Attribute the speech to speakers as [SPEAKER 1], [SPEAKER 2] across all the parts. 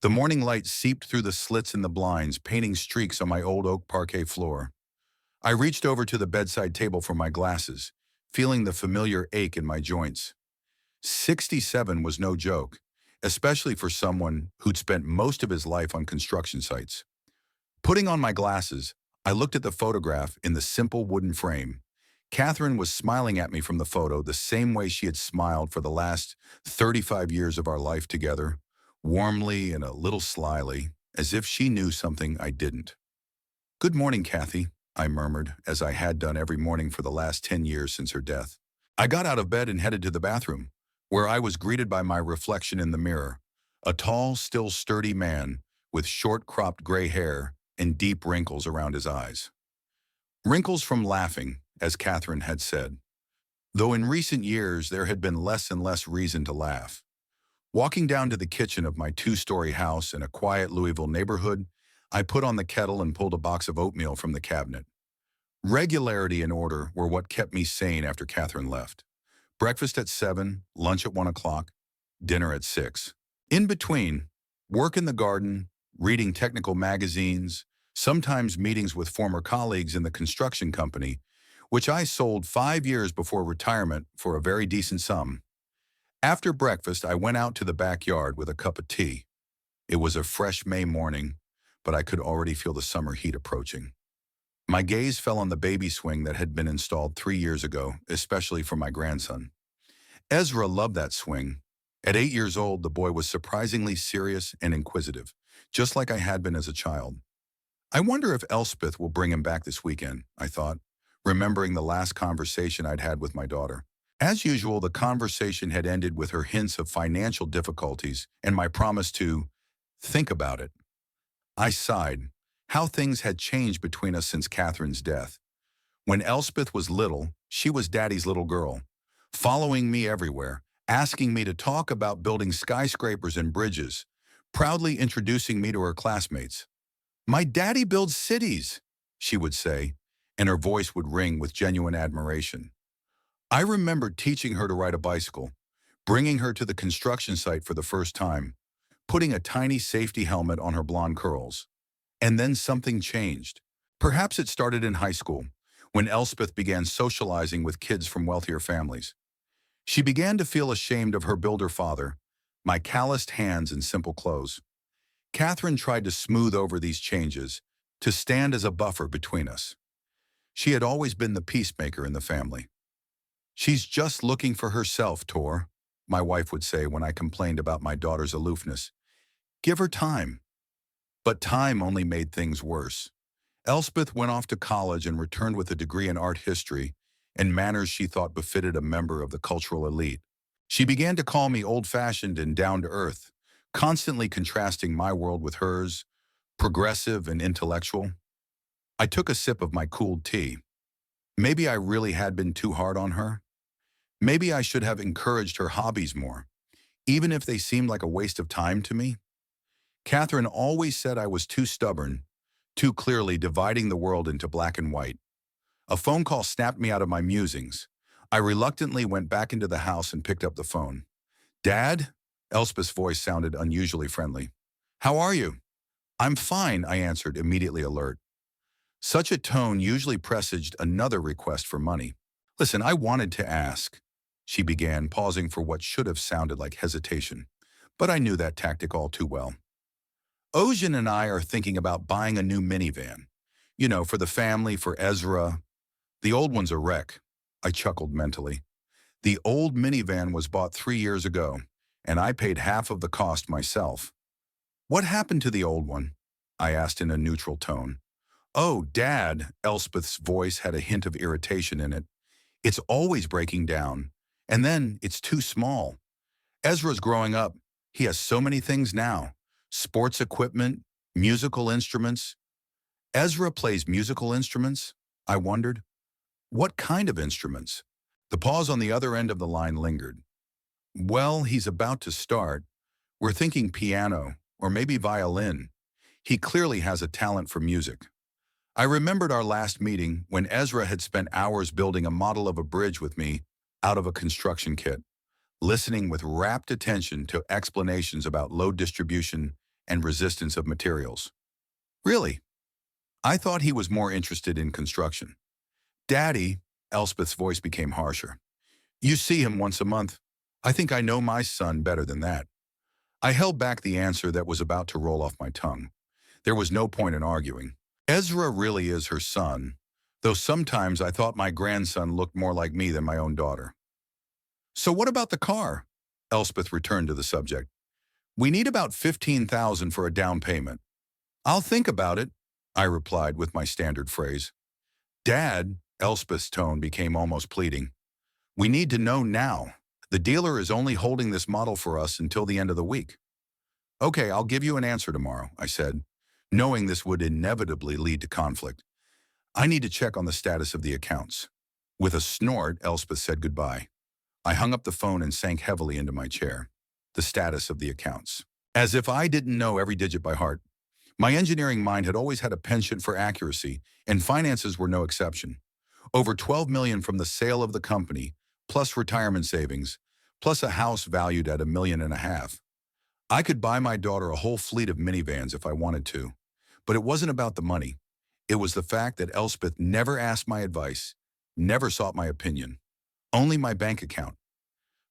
[SPEAKER 1] The morning light seeped through the slits in the blinds, painting streaks on my old oak parquet floor. I reached over to the bedside table for my glasses, feeling the familiar ache in my joints. 67 was no joke, especially for someone who'd spent most of his life on construction sites. Putting on my glasses, I looked at the photograph in the simple wooden frame. Catherine was smiling at me from the photo the same way she had smiled for the last 35 years of our life together, warmly and a little slyly, as if she knew something I didn't. "Good morning, Kathy," I murmured, as I had done every morning for the last 10 years since her death. I got out of bed and headed to the bathroom, where I was greeted by my reflection in the mirror, a tall, still sturdy man with short-cropped gray hair and deep wrinkles around his eyes. Wrinkles from laughing, as Catherine had said, though in recent years there had been less and less reason to laugh. Walking down to the kitchen of my two-story house in a quiet Louisville neighborhood, I put on the kettle and pulled a box of oatmeal from the cabinet. Regularity and order were what kept me sane after Catherine left. Breakfast at 7, lunch at 1 o'clock, dinner at 6. In between, work in the garden, reading technical magazines, sometimes meetings with former colleagues in the construction company, which I sold 5 years before retirement for a very decent sum. After breakfast, I went out to the backyard with a cup of tea. It was a fresh May morning, but I could already feel the summer heat approaching. My gaze fell on the baby swing that had been installed 3 years ago, especially for my grandson. Ezra loved that swing. At 8 years old, the boy was surprisingly serious and inquisitive, just like I had been as a child. I wonder if Elspeth will bring him back this weekend, I thought, remembering the last conversation I'd had with my daughter. As usual, the conversation had ended with her hints of financial difficulties and my promise to think about it. I sighed. How things had changed between us since Catherine's death. When Elspeth was little, she was Daddy's little girl, following me everywhere, asking me to talk about building skyscrapers and bridges, proudly introducing me to her classmates. "My daddy builds cities," she would say, and her voice would ring with genuine admiration. I remembered teaching her to ride a bicycle, bringing her to the construction site for the first time, putting a tiny safety helmet on her blonde curls. And then something changed. Perhaps it started in high school, when Elspeth began socializing with kids from wealthier families. She began to feel ashamed of her builder father, my calloused hands and simple clothes. Catherine tried to smooth over these changes, to stand as a buffer between us. She had always been the peacemaker in the family. "She's just looking for herself, Tor," my wife would say when I complained about my daughter's aloofness. "Give her time." But time only made things worse. Elspeth went off to college and returned with a degree in art history and manners she thought befitted a member of the cultural elite. She began to call me old-fashioned and down-to-earth, constantly contrasting my world with hers, progressive and intellectual. I took a sip of my cooled tea. Maybe I really had been too hard on her. Maybe I should have encouraged her hobbies more, even if they seemed like a waste of time to me. Catherine always said I was too stubborn, too clearly dividing the world into black and white. A phone call snapped me out of my musings. I reluctantly went back into the house and picked up the phone. "Dad?" Elspeth's voice sounded unusually friendly. "How are you?" "I'm fine," I answered, immediately alert. Such a tone usually presaged another request for money. "Listen, I wanted to ask," she began, pausing for what should have sounded like hesitation. But I knew that tactic all too well. "Ocean and I are thinking about buying a new minivan. You know, for the family, for Ezra. The old one's a wreck." I chuckled mentally. "The old minivan was bought 3 years ago, and I paid half of the cost myself." "What happened to the old one?" I asked in a neutral tone. "Oh, Dad," Elspeth's voice had a hint of irritation in it. "It's always breaking down. And then it's too small. Ezra's growing up. He has so many things now. Sports equipment, musical instruments." "Ezra plays musical instruments?" I wondered. "What kind of instruments?" The pause on the other end of the line lingered. "Well, he's about to start. We're thinking piano, or maybe violin. He clearly has a talent for music." I remembered our last meeting when Ezra had spent hours building a model of a bridge with me out of a construction kit, listening with rapt attention to explanations about load distribution and resistance of materials. Really? I thought he was more interested in construction. Daddy, Elspeth's voice became harsher. You see him once a month. I think I know my son better than that. I held back the answer that was about to roll off my tongue. There was no point in arguing. Ezra really is her son, though sometimes I thought my grandson looked more like me than my own daughter. So what about the car? Elspeth returned to the subject. We need about $15,000 for a down payment. I'll think about it, I replied with my standard phrase. Dad, Elspeth's tone became almost pleading. We need to know now. The dealer is only holding this model for us until the end of the week. Okay, I'll give you an answer tomorrow, I said, knowing this would inevitably lead to conflict. I need to check on the status of the accounts. With a snort, Elspeth said goodbye. I hung up the phone and sank heavily into my chair. The status of the accounts. As if I didn't know every digit by heart. My engineering mind had always had a penchant for accuracy, and finances were no exception. Over $12 million from the sale of the company, plus retirement savings, plus a house valued at $1.5 million. I could buy my daughter a whole fleet of minivans if I wanted to. But it wasn't about the money. It was the fact that Elspeth never asked my advice, never sought my opinion. Only my bank account.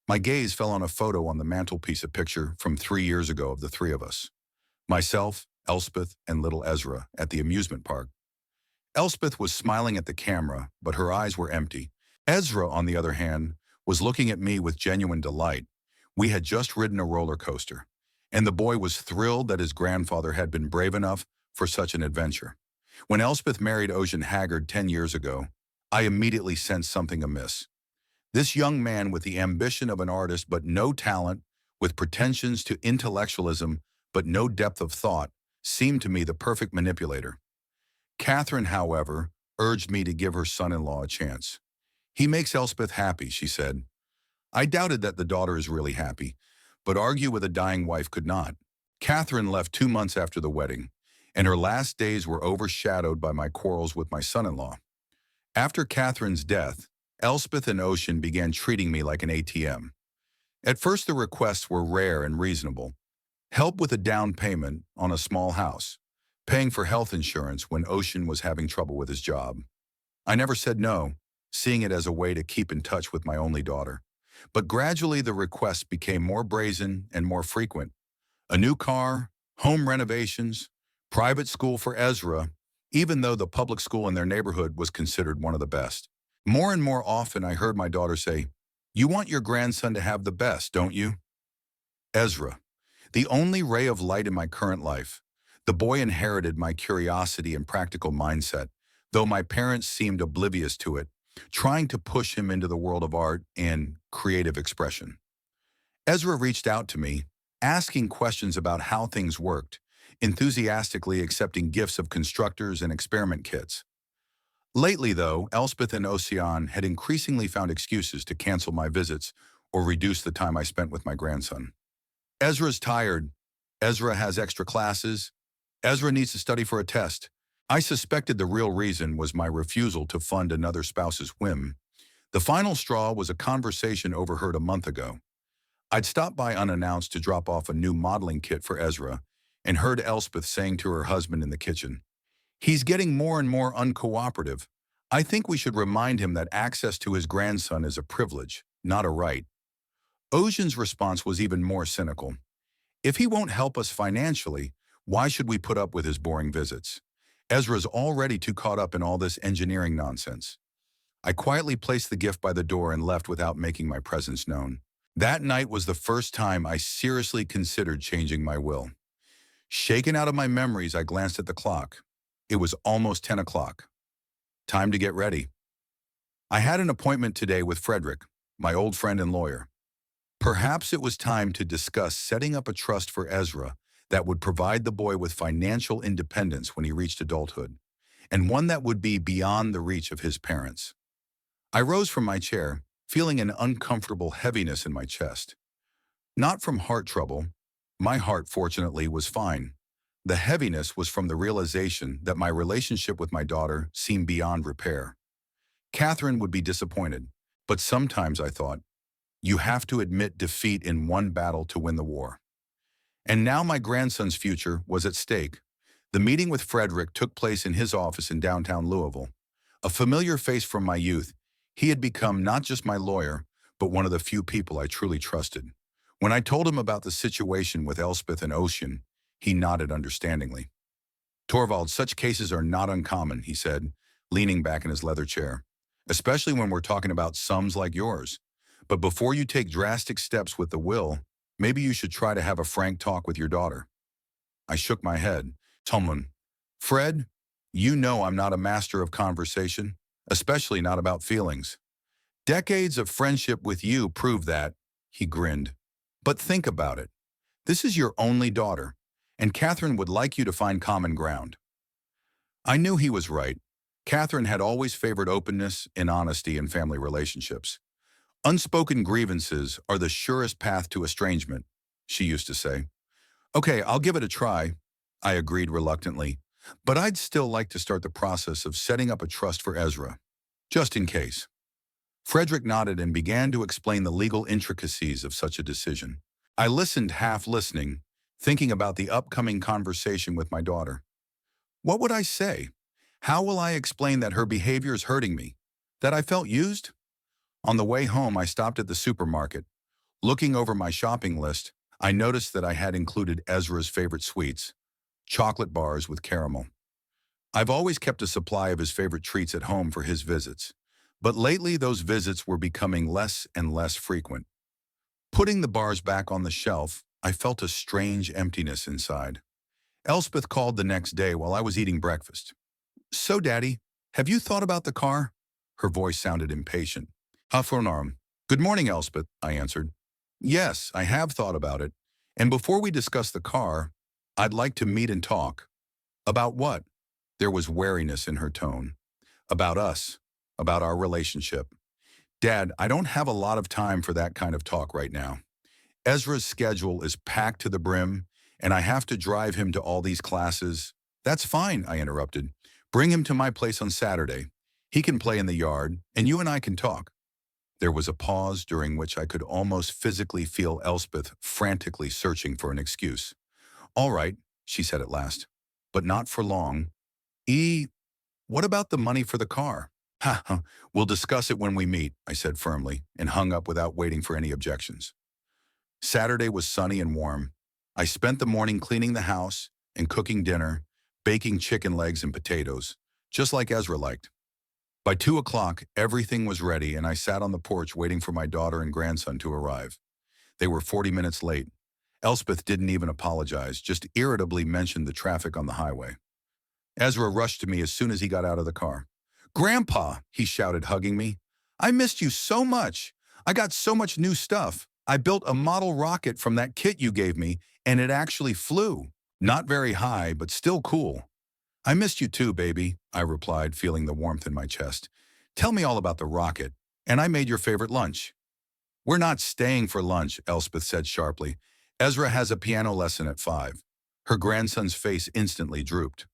[SPEAKER 1] My gaze fell on a photo on the mantelpiece, a picture from 3 years ago of the three of us. Myself, Elspeth, and little Ezra at the amusement park. Elspeth was smiling at the camera, but her eyes were empty. Ezra, on the other hand, was looking at me with genuine delight. We had just ridden a roller coaster, and the boy was thrilled that his grandfather had been brave enough for such an adventure. When Elspeth married Ocean Haggard 10 years ago, I immediately sensed something amiss. This young man with the ambition of an artist but no talent, with pretensions to intellectualism but no depth of thought, seemed to me the perfect manipulator. Catherine, however, urged me to give her son-in-law a chance. He makes Elspeth happy, she said. I doubted that the daughter is really happy, but argue with a dying wife could not. Catherine left 2 months after the wedding, and her last days were overshadowed by my quarrels with my son-in-law. After Catherine's death, Elspeth and Ocean began treating me like an ATM. At first the requests were rare and reasonable. Help with a down payment on a small house, paying for health insurance when Ocean was having trouble with his job. I never said no, seeing it as a way to keep in touch with my only daughter. But gradually the requests became more brazen and more frequent. A new car, home renovations, private school for Ezra, even though the public school in their neighborhood was considered one of the best. More and more often I heard my daughter say, "You want your grandson to have the best, don't you?" Ezra, the only ray of light in my current life. The boy inherited my curiosity and practical mindset, though my parents seemed oblivious to it, trying to push him into the world of art and creative expression. Ezra reached out to me, asking questions about how things worked, enthusiastically accepting gifts of constructors and experiment kits. Lately, though, Elspeth and Ocean had increasingly found excuses to cancel my visits or reduce the time I spent with my grandson. Ezra's tired. Ezra has extra classes. Ezra needs to study for a test. I suspected the real reason was my refusal to fund another spouse's whim. The final straw was a conversation overheard a month ago. I'd stopped by unannounced to drop off a new modeling kit for Ezra and heard Elspeth saying to her husband in the kitchen, "He's getting more and more uncooperative. I think we should remind him that access to his grandson is a privilege, not a right." Ocean's response was even more cynical. "If he won't help us financially, why should we put up with his boring visits? Ezra's already too caught up in all this engineering nonsense." I quietly placed the gift by the door and left without making my presence known. That night was the first time I seriously considered changing my will. Shaken out of my memories, I glanced at the clock. It was almost 10 o'clock. Time to get ready. I had an appointment today with Frederick, my old friend and lawyer. Perhaps it was time to discuss setting up a trust for Ezra that would provide the boy with financial independence when he reached adulthood, and one that would be beyond the reach of his parents. I rose from my chair, feeling an uncomfortable heaviness in my chest. Not from heart trouble. My heart, fortunately, was fine. The heaviness was from the realization that my relationship with my daughter seemed beyond repair. Catherine would be disappointed, but sometimes I thought, you have to admit defeat in one battle to win the war. And now my grandson's future was at stake. The meeting with Frederick took place in his office in downtown Louisville. A familiar face from my youth, he had become not just my lawyer, but one of the few people I truly trusted. When I told him about the situation with Elspeth and Ocean, he nodded understandingly. Torvald, such cases are not uncommon, he said, leaning back in his leather chair, especially when we're talking about sums like yours. But before you take drastic steps with the will, maybe you should try to have a frank talk with your daughter. I shook my head. Tomlin, Fred, you know I'm not a master of conversation, especially not about feelings. Decades of friendship with you prove that, he grinned. But think about it. This is your only daughter, and Catherine would like you to find common ground. I knew he was right. Catherine had always favored openness and honesty in family relationships. Unspoken grievances are the surest path to estrangement, she used to say. Okay, I'll give it a try, I agreed reluctantly, but I'd still like to start the process of setting up a trust for Ezra, just in case. Frederick nodded and began to explain the legal intricacies of such a decision. I listened, half listening, thinking about the upcoming conversation with my daughter. What would I say? How will I explain that her behavior is hurting me? That I felt used? On the way home, I stopped at the supermarket. Looking over my shopping list, I noticed that I had included Ezra's favorite sweets, chocolate bars with caramel. I've always kept a supply of his favorite treats at home for his visits, but lately those visits were becoming less and less frequent. Putting the bars back on the shelf, I felt a strange emptiness inside. Elspeth called the next day while I was eating breakfast. So, Daddy, have you thought about the car? Her voice sounded impatient. Hafronarm. Good morning, Elspeth, I answered. Yes, I have thought about it. And before we discuss the car, I'd like to meet and talk. About what? There was wariness in her tone. About us. About our relationship. Dad, I don't have a lot of time for that kind of talk right now. Ezra's schedule is packed to the brim, and I have to drive him to all these classes. That's fine, I interrupted. Bring him to my place on Saturday. He can play in the yard, and you and I can talk. There was a pause during which I could almost physically feel Elspeth frantically searching for an excuse. All right, she said at last, but not for long. What about the money for the car? Ha ha, we'll discuss it when we meet, I said firmly, and hung up without waiting for any objections. Saturday was sunny and warm. I spent the morning cleaning the house and cooking dinner, baking chicken legs and potatoes, just like Ezra liked. By 2 o'clock, everything was ready, and I sat on the porch waiting for my daughter and grandson to arrive. They were 40 minutes late. Elspeth didn't even apologize, just irritably mentioned the traffic on the highway. Ezra rushed to me as soon as he got out of the car. Grandpa, he shouted, hugging me. I missed you so much. I got so much new stuff. I built a model rocket from that kit you gave me, and it actually flew. Not very high, but still cool. I missed you too, baby, I replied, feeling the warmth in my chest. Tell me all about the rocket, and I made your favorite lunch. We're not staying for lunch, Elspeth said sharply. Ezra has a piano lesson at 5. Her grandson's face instantly drooped.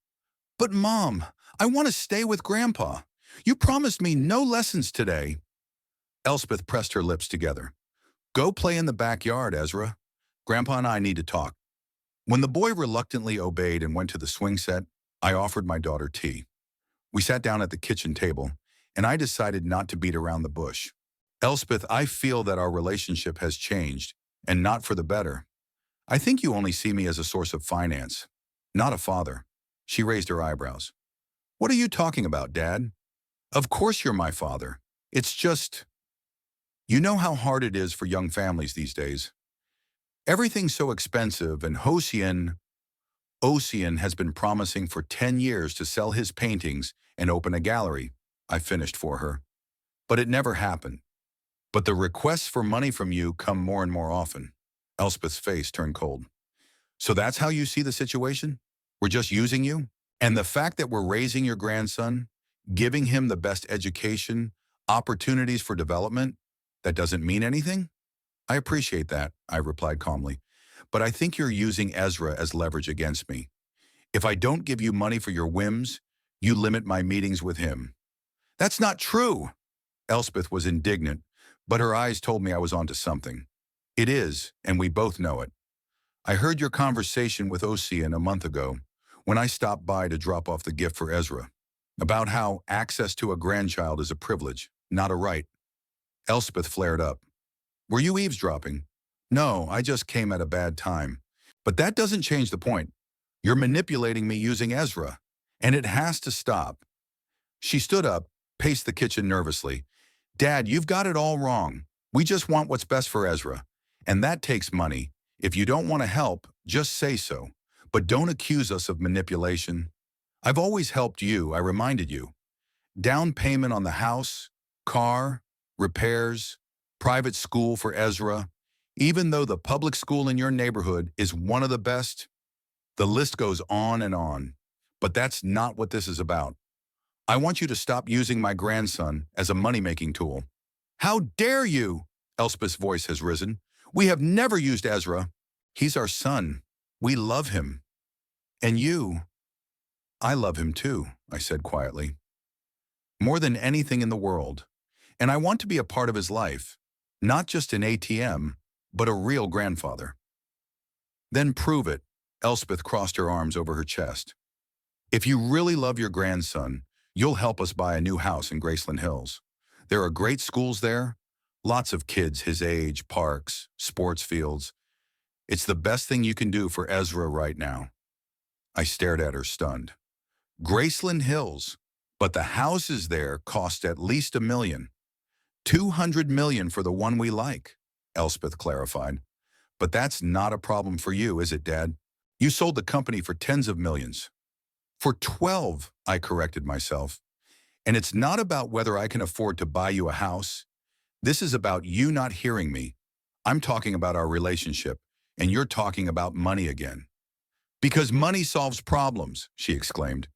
[SPEAKER 1] But Mom, I want to stay with Grandpa. You promised me no lessons today. Elspeth pressed her lips together. Go play in the backyard, Ezra. Grandpa and I need to talk. When the boy reluctantly obeyed and went to the swing set, I offered my daughter tea. We sat down at the kitchen table, and I decided not to beat around the bush. Elspeth, I feel that our relationship has changed, and not for the better. I think you only see me as a source of finance, not a father. She raised her eyebrows. What are you talking about, Dad? Of course you're my father. It's just... You know how hard it is for young families these days. Everything's so expensive, and Ocean has been promising for 10 years to sell his paintings and open a gallery, I finished for her. But it never happened. But the requests for money from you come more and more often. Elspeth's face turned cold. So that's how you see the situation? We're just using you? And the fact that we're raising your grandson, giving him the best education, opportunities for development, that doesn't mean anything? I appreciate that, I replied calmly. But I think you're using Ezra as leverage against me. If I don't give you money for your whims, you limit my meetings with him. That's not true. Elspeth was indignant, but her eyes told me I was onto something. It is, and we both know it. I heard your conversation with Ocean a month ago when I stopped by to drop off the gift for Ezra, about how access to a grandchild is a privilege, not a right. Elspeth flared up. Were you eavesdropping? No, I just came at a bad time. But that doesn't change the point. You're manipulating me using Ezra, and it has to stop. She stood up, paced the kitchen nervously. Dad, you've got it all wrong. We just want what's best for Ezra. And that takes money. If you don't want to help, just say so. But don't accuse us of manipulation. I've always helped you, I reminded you. Down payment on the house, car, repairs, private school for Ezra. Even though the public school in your neighborhood is one of the best, the list goes on and on. But that's not what this is about. I want you to stop using my grandson as a money-making tool. How dare you? Elspeth's voice has risen. We have never used Ezra. He's our son. We love him. And you? I love him too, I said quietly. More than anything in the world. And I want to be a part of his life. Not just an ATM, but a real grandfather. Then prove it. Elspeth crossed her arms over her chest. If you really love your grandson, you'll help us buy a new house in Graceland Hills. There are great schools there, lots of kids his age, parks, sports fields. It's the best thing you can do for Ezra right now. I stared at her, stunned. Graceland Hills, but the houses there cost at least $1 million. $200 million for the one we like, Elspeth clarified. But that's not a problem for you, is it, Dad? You sold the company for tens of millions. For 12, I corrected myself. And it's not about whether I can afford to buy you a house. This is about you not hearing me. I'm talking about our relationship, and you're talking about money again. Because money solves problems, she exclaimed.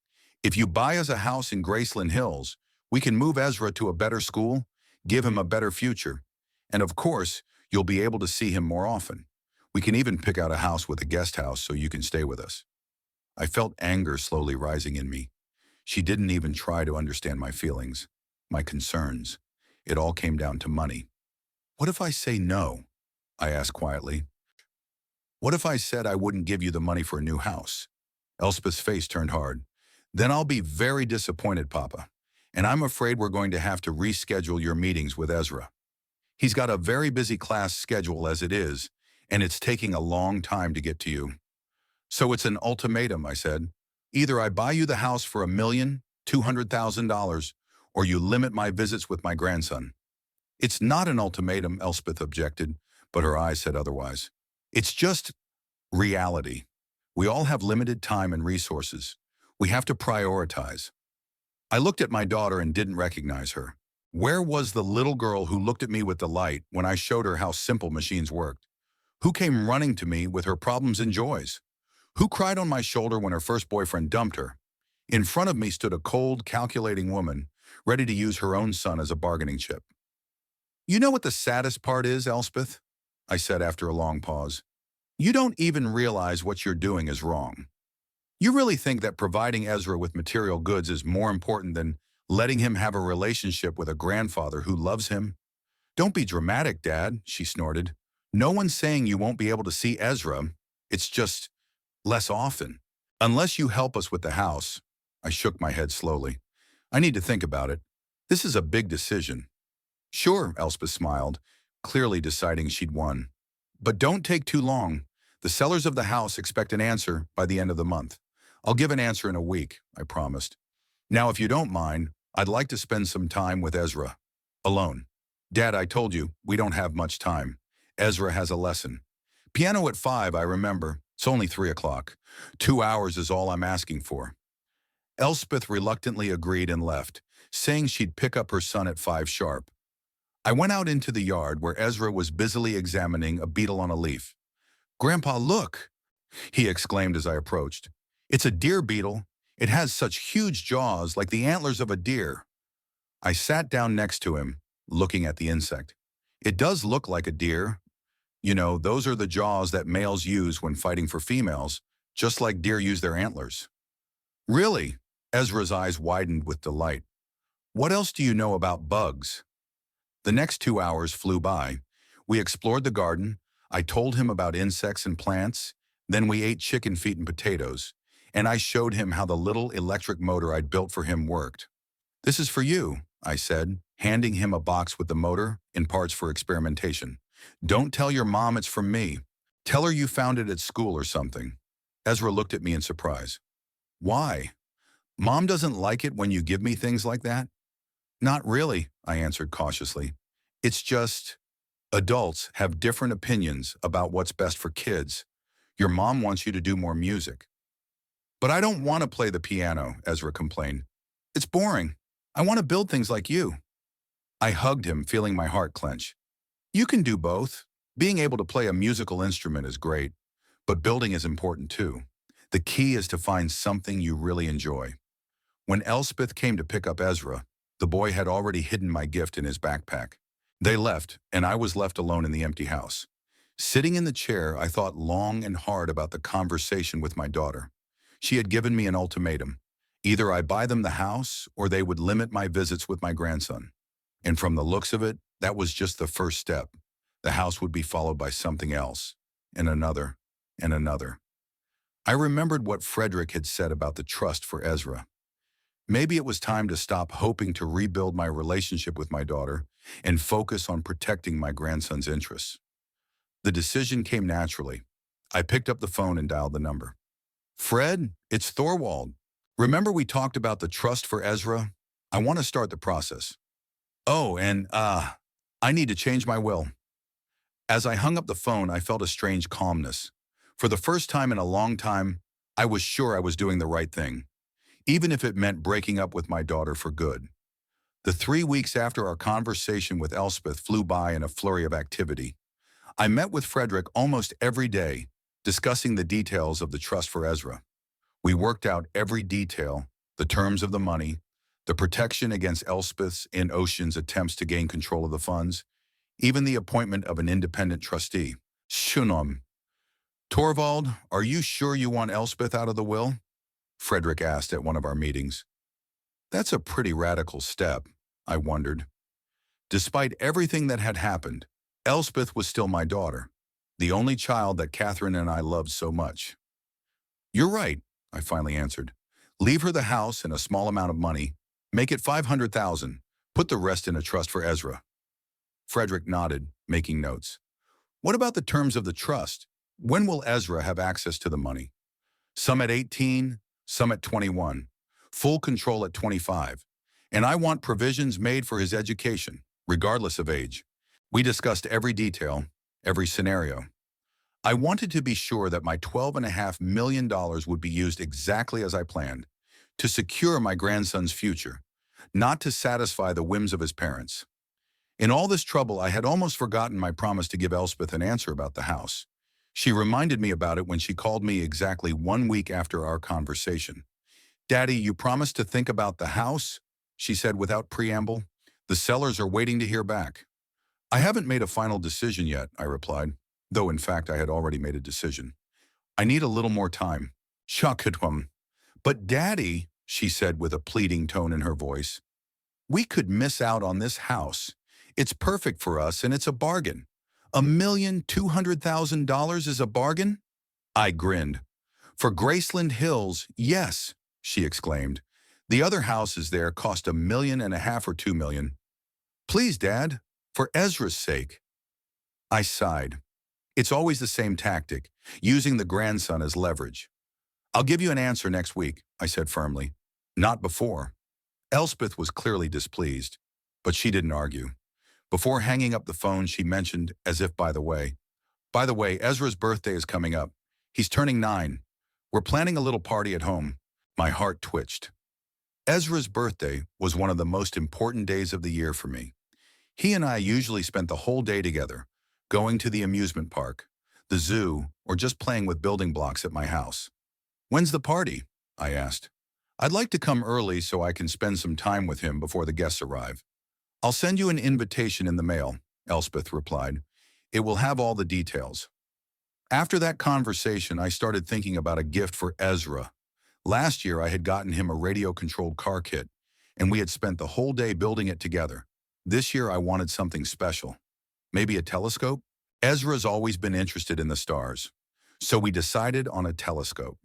[SPEAKER 1] If you buy us a house in Graceland Hills, we can move Ezra to a better school, give him a better future. And of course, you'll be able to see him more often. We can even pick out a house with a guest house so you can stay with us. I felt anger slowly rising in me. She didn't even try to understand my feelings, my concerns. It all came down to money. What if I say no? I asked quietly. What if I said I wouldn't give you the money for a new house? Elspeth's face turned hard. Then I'll be very disappointed, Papa. And I'm afraid we're going to have to reschedule your meetings with Ezra. He's got a very busy class schedule as it is, and it's taking a long time to get to you. So it's an ultimatum, I said. Either I buy you the house for $1,200,000, or you limit my visits with my grandson. It's not an ultimatum, Elspeth objected, but her eyes said otherwise. It's just reality. We all have limited time and resources. We have to prioritize. I looked at my daughter and didn't recognize her. Where was the little girl who looked at me with delight when I showed her how simple machines worked? Who came running to me with her problems and joys? Who cried on my shoulder when her first boyfriend dumped her? In front of me stood a cold, calculating woman, ready to use her own son as a bargaining chip. You know what the saddest part is, Elspeth? I said after a long pause. You don't even realize what you're doing is wrong. You really think that providing Ezra with material goods is more important than letting him have a relationship with a grandfather who loves him? Don't be dramatic, Dad, she snorted. No one's saying you won't be able to see Ezra. It's just less often. Unless you help us with the house. I shook my head slowly. I need to think about it. This is a big decision. Sure, Elspeth smiled, clearly deciding she'd won. But don't take too long. The sellers of the house expect an answer by the end of the month. I'll give an answer in a week, I promised. Now, if you don't mind, I'd like to spend some time with Ezra. Alone. Dad, I told you, we don't have much time. Ezra has a lesson. Piano at 5, I remember. It's only 3 o'clock. 2 hours is all I'm asking for. Elspeth reluctantly agreed and left, saying she'd pick up her son at 5 sharp. I went out into the yard where Ezra was busily examining a beetle on a leaf. Grandpa, look, he exclaimed as I approached. It's a deer beetle. It has such huge jaws like the antlers of a deer. I sat down next to him, looking at the insect. It does look like a deer. You know, those are the jaws that males use when fighting for females, just like deer use their antlers. Really? Ezra's eyes widened with delight. What else do you know about bugs? The next 2 hours flew by. We explored the garden. I told him about insects and plants, Then we ate chicken feet and potatoes, and I showed him how the little electric motor I'd built for him worked. "This is for you," I said, handing him a box with the motor in parts for experimentation. "Don't tell your mom it's from me. Tell her you found it at school or something." Ezra looked at me in surprise. "Why? Mom doesn't like it when you give me things like that?" "Not really," I answered cautiously. "It's just, adults have different opinions about what's best for kids. Your mom wants you to do more music." "But I don't want to play the piano," Ezra complained. "It's boring. I want to build things like you." I hugged him, feeling my heart clench. "You can do both. Being able to play a musical instrument is great, but building is important too. The key is to find something you really enjoy." When Elspeth came to pick up Ezra, the boy had already hidden my gift in his backpack. They left, and I was left alone in the empty house. Sitting in the chair, I thought long and hard about the conversation with my daughter. She had given me an ultimatum. Either I buy them the house, or they would limit my visits with my grandson. And from the looks of it, that was just the first step. The house would be followed by something else, and another, and another. I remembered what Frederick had said about the trust for Ezra. Maybe it was time to stop hoping to rebuild my relationship with my daughter and focus on protecting my grandson's interests. The decision came naturally. I picked up the phone and dialed the number. "Fred, it's Thorwald. Remember we talked about the trust for Ezra? I want to start the process." "Oh, and, I need to change my will." As I hung up the phone, I felt a strange calmness. For the first time in a long time, I was sure I was doing the right thing, even if it meant breaking up with my daughter for good. The 3 weeks after our conversation with Elspeth flew by in a flurry of activity. I met with Frederick almost every day, discussing the details of the trust for Ezra. We worked out every detail, the terms of the money, the protection against Elspeth's and Ocean's attempts to gain control of the funds, even the appointment of an independent trustee. "Shunom. Torvald, are you sure you want Elspeth out of the will?" Frederick asked at one of our meetings. "That's a pretty radical step," I wondered. Despite everything that had happened, Elspeth was still my daughter, the only child that Catherine and I loved so much. "You're right," I finally answered. "Leave her the house and a small amount of money. Make it 500,000. Put the rest in a trust for Ezra." Frederick nodded, making notes. "What about the terms of the trust? When will Ezra have access to the money?" "Some at 18, some at 21. Full control at 25. And I want provisions made for his education, regardless of age." We discussed every detail, every scenario. I wanted to be sure that my $12.5 million would be used exactly as I planned, to secure my grandson's future, not to satisfy the whims of his parents. In all this trouble, I had almost forgotten my promise to give Elspeth an answer about the house. She reminded me about it when she called me exactly 1 week after our conversation. "Daddy, you promised to think about the house?" she said without preamble. "The sellers are waiting to hear back." "I haven't made a final decision yet," I replied, though in fact I had already made a decision. "I need a little more time." "Shakadwam." "But Daddy," she said with a pleading tone in her voice, "we could miss out on this house. It's perfect for us and it's a bargain. $1,200,000 is a bargain?" I grinned. "For Graceland Hills, yes," she exclaimed. "The other houses there cost $1.5 million or $2 million. Please, Dad, for Ezra's sake." I sighed. It's always the same tactic, using the grandson as leverage. "I'll give you an answer next week," I said firmly. "Not before." Elspeth was clearly displeased, but she didn't argue. Before hanging up the phone, she mentioned, as if by the way, Ezra's birthday is coming up. He's turning 9. We're planning a little party at home." My heart twitched. Ezra's birthday was one of the most important days of the year for me. He and I usually spent the whole day together, going to the amusement park, the zoo, or just playing with building blocks at my house. "When's the party?" I asked. "I'd like to come early so I can spend some time with him before the guests arrive." "I'll send you an invitation in the mail," Elspeth replied. "It will have all the details." After that conversation, I started thinking about a gift for Ezra. Last year, I had gotten him a radio-controlled car kit, and we had spent the whole day building it together. This year, I wanted something special. Maybe a telescope? Ezra's always been interested in the stars, So we decided on a telescope.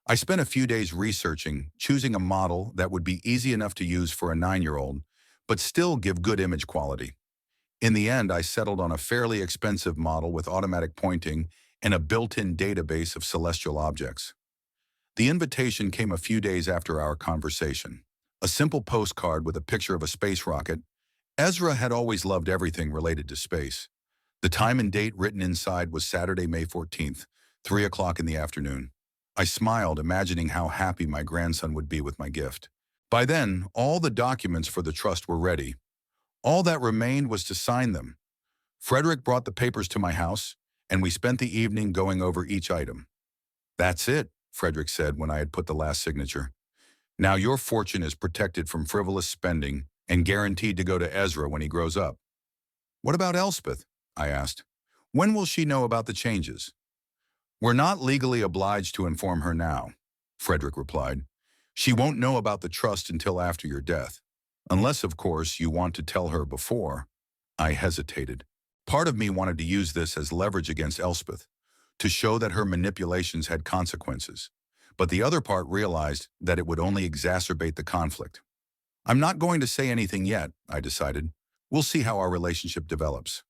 [SPEAKER 1] I spent a few days researching, choosing a model that would be easy enough to use for a 9-year-old, but still give good image quality. In the end, I settled on a fairly expensive model with automatic pointing and a built-in database of celestial objects. The invitation came a few days after our conversation. A simple postcard with a picture of a space rocket. Ezra had always loved everything related to space. The time and date written inside was Saturday, May 14th, 3 o'clock in the afternoon. I smiled, imagining how happy my grandson would be with my gift. By then, all the documents for the trust were ready. All that remained was to sign them. Frederick brought the papers to my house, and we spent the evening going over each item. "That's it," Frederick said when I had put the last signature. "Now your fortune is protected from frivolous spending and guaranteed to go to Ezra when he grows up." "What about Elspeth?" I asked. "When will she know about the changes?" "We're not legally obliged to inform her now," Frederick replied. "She won't know about the trust until after your death. Unless, of course, you want to tell her before." I hesitated. Part of me wanted to use this as leverage against Elspeth, to show that her manipulations had consequences. But the other part realized that it would only exacerbate the conflict. "I'm not going to say anything yet," I decided. "We'll see how our relationship develops."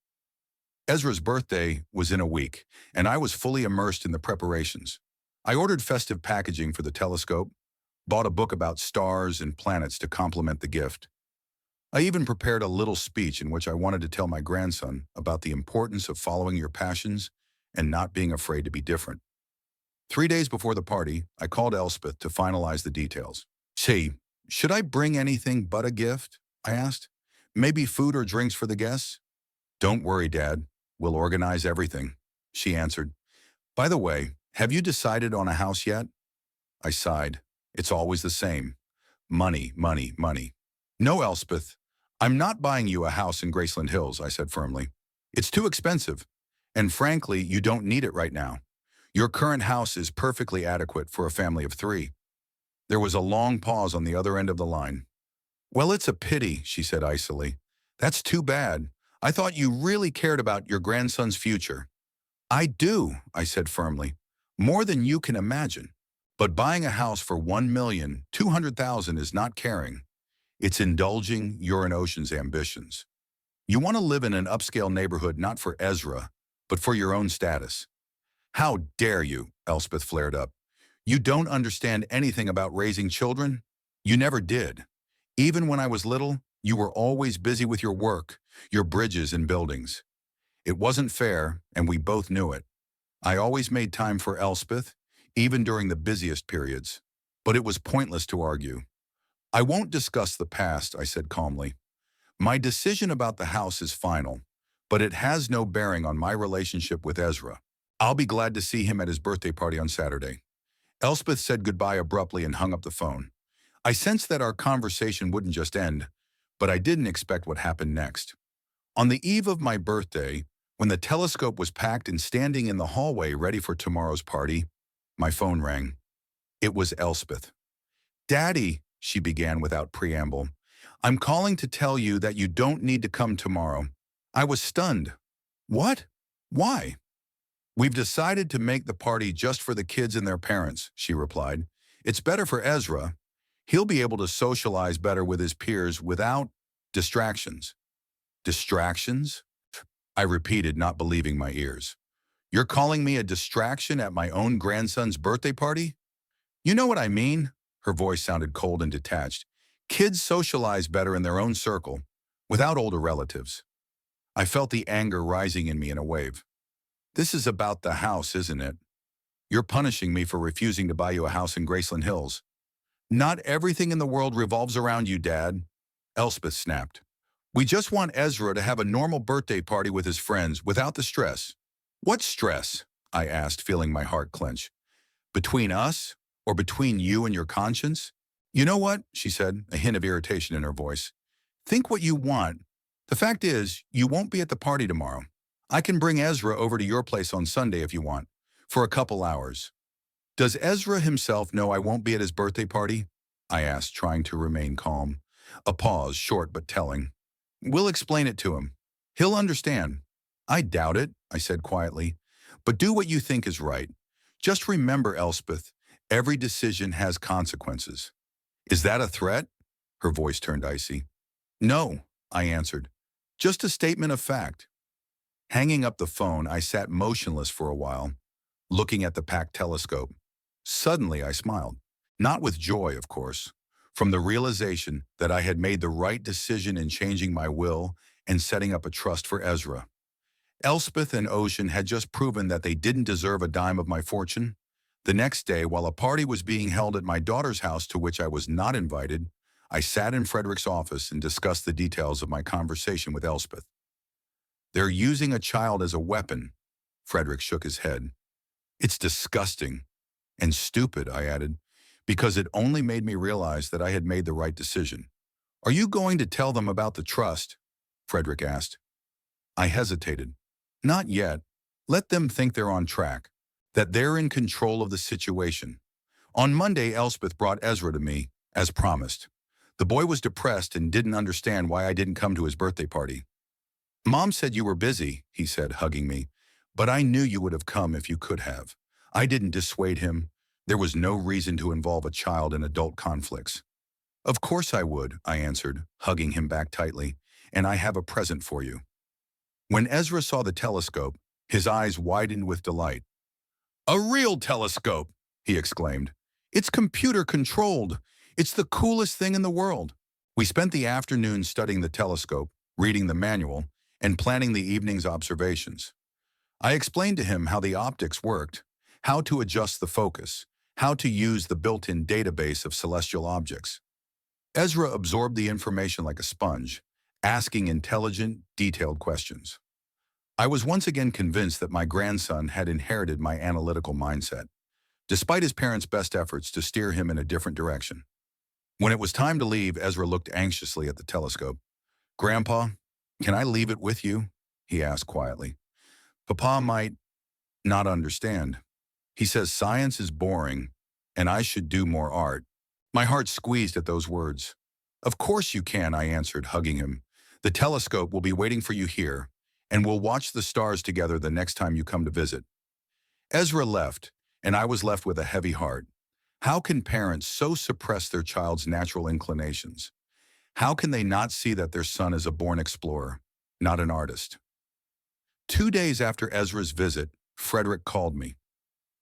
[SPEAKER 1] Ezra's birthday was in a week, and I was fully immersed in the preparations. I ordered festive packaging for the telescope, bought a book about stars and planets to complement the gift. I even prepared a little speech in which I wanted to tell my grandson about the importance of following your passions and not being afraid to be different. 3 days before the party, I called Elspeth to finalize the details. "Say, should I bring anything but a gift?" I asked. "Maybe food or drinks for the guests?" "Don't worry, Dad. We'll organize everything," she answered. "By the way, have you decided on a house yet?" I sighed. It's always the same. Money, money, money. "No, Elspeth. I'm not buying you a house in Graceland Hills," I said firmly. "It's too expensive. And frankly, you don't need it right now. Your current house is perfectly adequate for a family of 3. There was a long pause on the other end of the line. "Well, it's a pity," she said icily. "That's too bad. I thought you really cared about your grandson's future." "I do," I said firmly. "More than you can imagine. But buying a house for $1,200,000 is not caring. It's indulging your and Ocean's ambitions. You want to live in an upscale neighborhood not for Ezra, but for your own status." "How dare you?" Elspeth flared up. "You don't understand anything about raising children. You never did. Even when I was little, you were always busy with your work, your bridges and buildings. It wasn't fair, and we both knew it. I always made time for Elspeth, even during the busiest periods. But it was pointless to argue. "I won't discuss the past," I said calmly. "My decision about the house is final, but it has no bearing on my relationship with Ezra. I'll be glad to see him at his birthday party on Saturday." Elspeth said goodbye abruptly and hung up the phone. I sensed that our conversation wouldn't just end, but I didn't expect what happened next. On the eve of my birthday, when the telescope was packed and standing in the hallway ready for tomorrow's party, my phone rang. It was Elspeth. "Daddy," she began without preamble, "I'm calling to tell you that you don't need to come tomorrow." I was stunned. "What? Why?" "We've decided to make the party just for the kids and their parents," she replied. "It's better for Ezra. He'll be able to socialize better with his peers without distractions." "Distractions?" I repeated, not believing my ears. "You're calling me a distraction at my own grandson's birthday party?" "You know what I mean." Her voice sounded cold and detached. "Kids socialize better in their own circle, without older relatives." I felt the anger rising in me in a wave. "This is about the house, isn't it? You're punishing me for refusing to buy you a house in Graceland Hills." "Not everything in the world revolves around you, Dad," Elspeth snapped. "We just want Ezra to have a normal birthday party with his friends without the stress." "What stress?" I asked, feeling my heart clench. "Between us? Or between you and your conscience?" "You know what?" she said, a hint of irritation in her voice. "Think what you want. The fact is, you won't be at the party tomorrow. I can bring Ezra over to your place on Sunday if you want, for a couple hours." "Does Ezra himself know I won't be at his birthday party?" I asked, trying to remain calm. A pause, short but telling. "We'll explain it to him. He'll understand." "I doubt it," I said quietly. But do what you think is right. Just remember, Elspeth, every decision has consequences. Is that a threat? Her voice turned icy. No, I answered. Just a statement of fact. Hanging up the phone, I sat motionless for a while, looking at the packed telescope. Suddenly, I smiled. Not with joy, of course, from the realization that I had made the right decision in changing my will and setting up a trust for Ezra. Elspeth and Ocean had just proven that they didn't deserve a dime of my fortune. The next day, while a party was being held at my daughter's house to which I was not invited, I sat in Frederick's office and discussed the details of my conversation with Elspeth. They're using a child as a weapon. Frederick shook his head. It's disgusting. And stupid, I added, because it only made me realize that I had made the right decision. Are you going to tell them about the trust? Frederick asked. I hesitated. Not yet. Let them think they're on track, that they're in control of the situation. On Monday, Elspeth brought Ezra to me, as promised. The boy was depressed and didn't understand why I didn't come to his birthday party. Mom said you were busy, he said, hugging me, but I knew you would have come if you could have. I didn't dissuade him. There was no reason to involve a child in adult conflicts. Of course I would, I answered, hugging him back tightly, and I have a present for you. When Ezra saw the telescope, his eyes widened with delight. A real telescope, he exclaimed. It's computer-controlled. It's the coolest thing in the world. We spent the afternoon studying the telescope, reading the manual, and planning the evening's observations. I explained to him how the optics worked, how to adjust the focus, how to use the built-in database of celestial objects. Ezra absorbed the information like a sponge, asking intelligent, detailed questions. I was once again convinced that my grandson had inherited my analytical mindset, despite his parents' best efforts to steer him in a different direction. When it was time to leave, Ezra looked anxiously at the telescope. Grandpa, can I leave it with you? He asked quietly. Papa might not understand. He says science is boring, and I should do more art. My heart squeezed at those words. Of course you can, I answered, hugging him. The telescope will be waiting for you here, and we'll watch the stars together the next time you come to visit. Ezra left, and I was left with a heavy heart. How can parents so suppress their child's natural inclinations? How can they not see that their son is a born explorer, not an artist? 2 days after Ezra's visit, Frederick called me.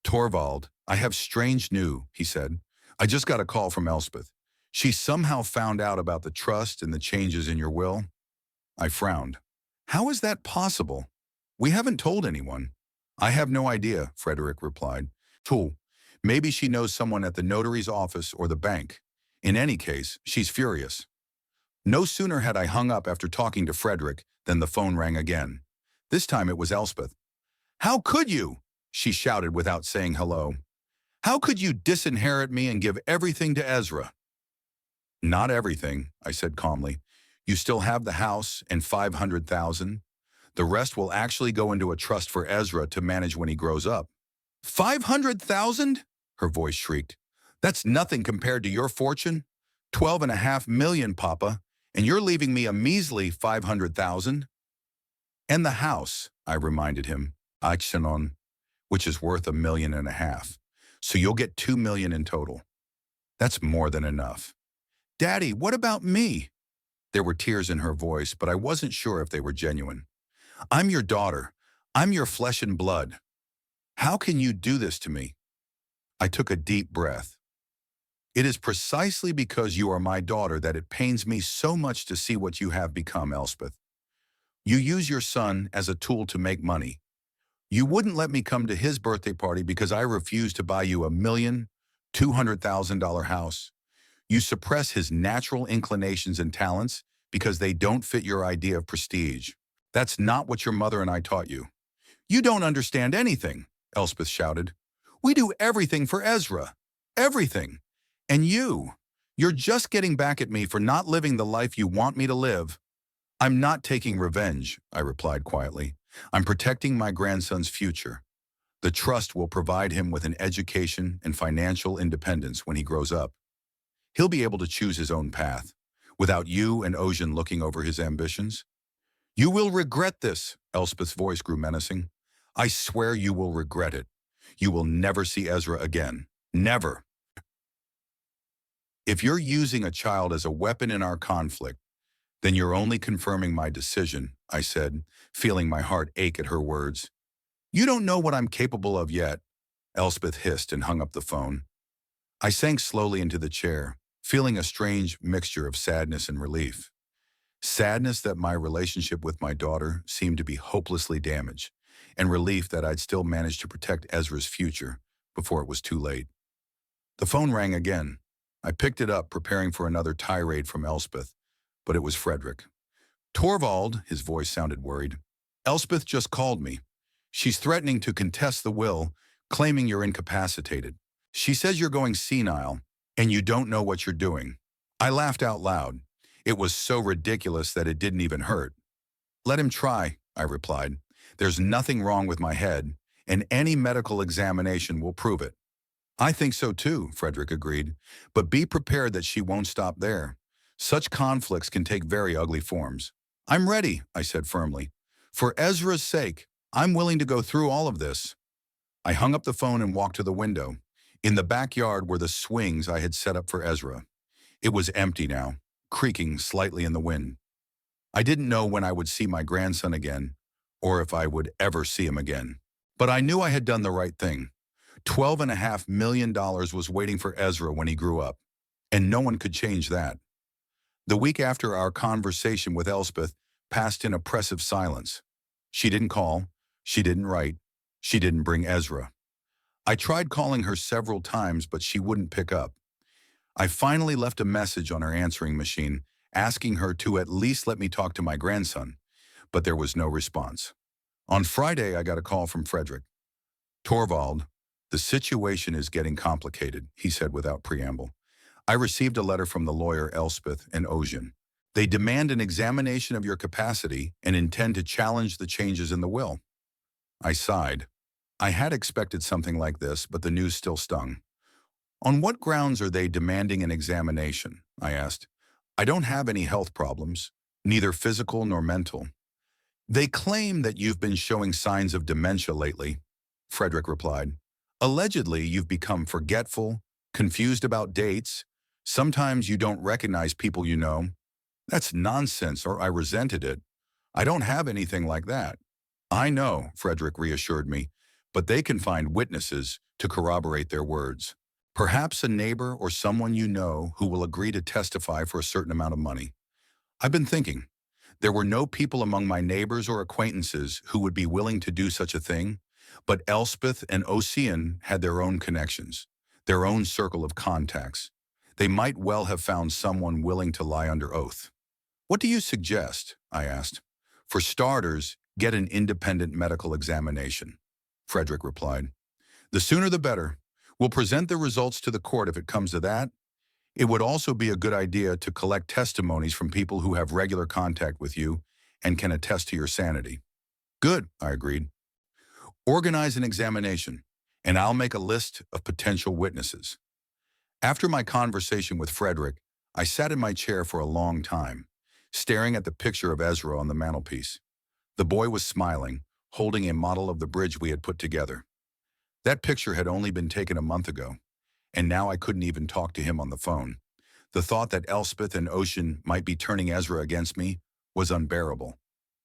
[SPEAKER 1] Torvald, I have strange news, he said. I just got a call from Elspeth. She somehow found out about the trust and the changes in your will. I frowned. How is that possible? We haven't told anyone. I have no idea, Frederick replied. Fool, maybe she knows someone at the notary's office or the bank. In any case, she's furious. No sooner had I hung up after talking to Frederick than the phone rang again. This time it was Elspeth. How could you? She shouted without saying hello. How could you disinherit me and give everything to Ezra? Not everything, I said calmly. You still have the house and $500,000. The rest will actually go into a trust for Ezra to manage when he grows up. $500,000? Her voice shrieked. That's nothing compared to your fortune. $12.5 million, Papa, and you're leaving me a measly $500,000. And the house, I reminded him, Action, which is worth $1.5 million. So you'll get $2 million in total. That's more than enough. Daddy, what about me? There were tears in her voice, but I wasn't sure if they were genuine. I'm your daughter. I'm your flesh and blood. How can you do this to me? I took a deep breath. It is precisely because you are my daughter that it pains me so much to see what you have become, Elspeth. You use your son as a tool to make money. You wouldn't let me come to his birthday party because I refused to buy you $1,200,000 house. You suppress his natural inclinations and talents because they don't fit your idea of prestige. That's not what your mother and I taught you. You don't understand anything, Elspeth shouted. We do everything for Ezra. Everything. And you're just getting back at me for not living the life you want me to live. I'm not taking revenge, I replied quietly. I'm protecting my grandson's future. The trust will provide him with an education and financial independence when he grows up. He'll be able to choose his own path, without you and Ocean looking over his ambitions. You will regret this, Elspeth's voice grew menacing. I swear you will regret it. You will never see Ezra again. Never. If you're using a child as a weapon in our conflict, then you're only confirming my decision, I said, feeling my heart ache at her words. You don't know what I'm capable of yet, Elspeth hissed and hung up the phone. I sank slowly into the chair, feeling a strange mixture of sadness and relief. Sadness that my relationship with my daughter seemed to be hopelessly damaged, and relief that I'd still managed to protect Ezra's future before it was too late. The phone rang again. I picked it up, preparing for another tirade from Elspeth, but it was Frederick. Torvald, his voice sounded worried. Elspeth just called me. She's threatening to contest the will, claiming you're incapacitated. She says you're going senile, and you don't know what you're doing. I laughed out loud. It was so ridiculous that it didn't even hurt. Let him try, I replied. There's nothing wrong with my head, and any medical examination will prove it. I think so too, Frederick agreed, but be prepared that she won't stop there. Such conflicts can take very ugly forms. I'm ready, I said firmly. For Ezra's sake, I'm willing to go through all of this. I hung up the phone and walked to the window. In the backyard were the swings I had set up for Ezra. It was empty now, creaking slightly in the wind. I didn't know when I would see my grandson again, or if I would ever see him again. But I knew I had done the right thing. $12.5 million was waiting for Ezra when he grew up, and no one could change that. The week after our conversation with Elspeth passed in oppressive silence. She didn't call, she didn't write, she didn't bring Ezra. I tried calling her several times, but she wouldn't pick up. I finally left a message on her answering machine, asking her to at least let me talk to my grandson, but there was no response. On Friday, I got a call from Frederick. Torvald, the situation is getting complicated, he said without preamble. I received a letter from the lawyer Elspeth and Ocean. They demand an examination of your capacity and intend to challenge the changes in the will. I sighed. I had expected something like this, but the news still stung. On what grounds are they demanding an examination? I asked. I don't have any health problems, neither physical nor mental. They claim that you've been showing signs of dementia lately, Frederick replied. Allegedly, you've become forgetful, confused about dates. Sometimes you don't recognize people you know. That's nonsense, or I resented it. I don't have anything like that. I know, Frederick reassured me, but they can find witnesses to corroborate their words. Perhaps a neighbor or someone you know who will agree to testify for a certain amount of money. I've been thinking. There were no people among my neighbors or acquaintances who would be willing to do such a thing, but Elspeth and Ocean had their own connections, their own circle of contacts. They might well have found someone willing to lie under oath. What do you suggest? I asked. For starters, get an independent medical examination, Frederick replied. The sooner the better. We'll present the results to the court if it comes to that. It would also be a good idea to collect testimonies from people who have regular contact with you and can attest to your sanity. Good, I agreed. Organize an examination, and I'll make a list of potential witnesses. After my conversation with Frederick, I sat in my chair for a long time, staring at the picture of Ezra on the mantelpiece. The boy was smiling, holding a model of the bridge we had put together. That picture had only been taken a month ago, and now I couldn't even talk to him on the phone. The thought that Elspeth and Ocean might be turning Ezra against me was unbearable.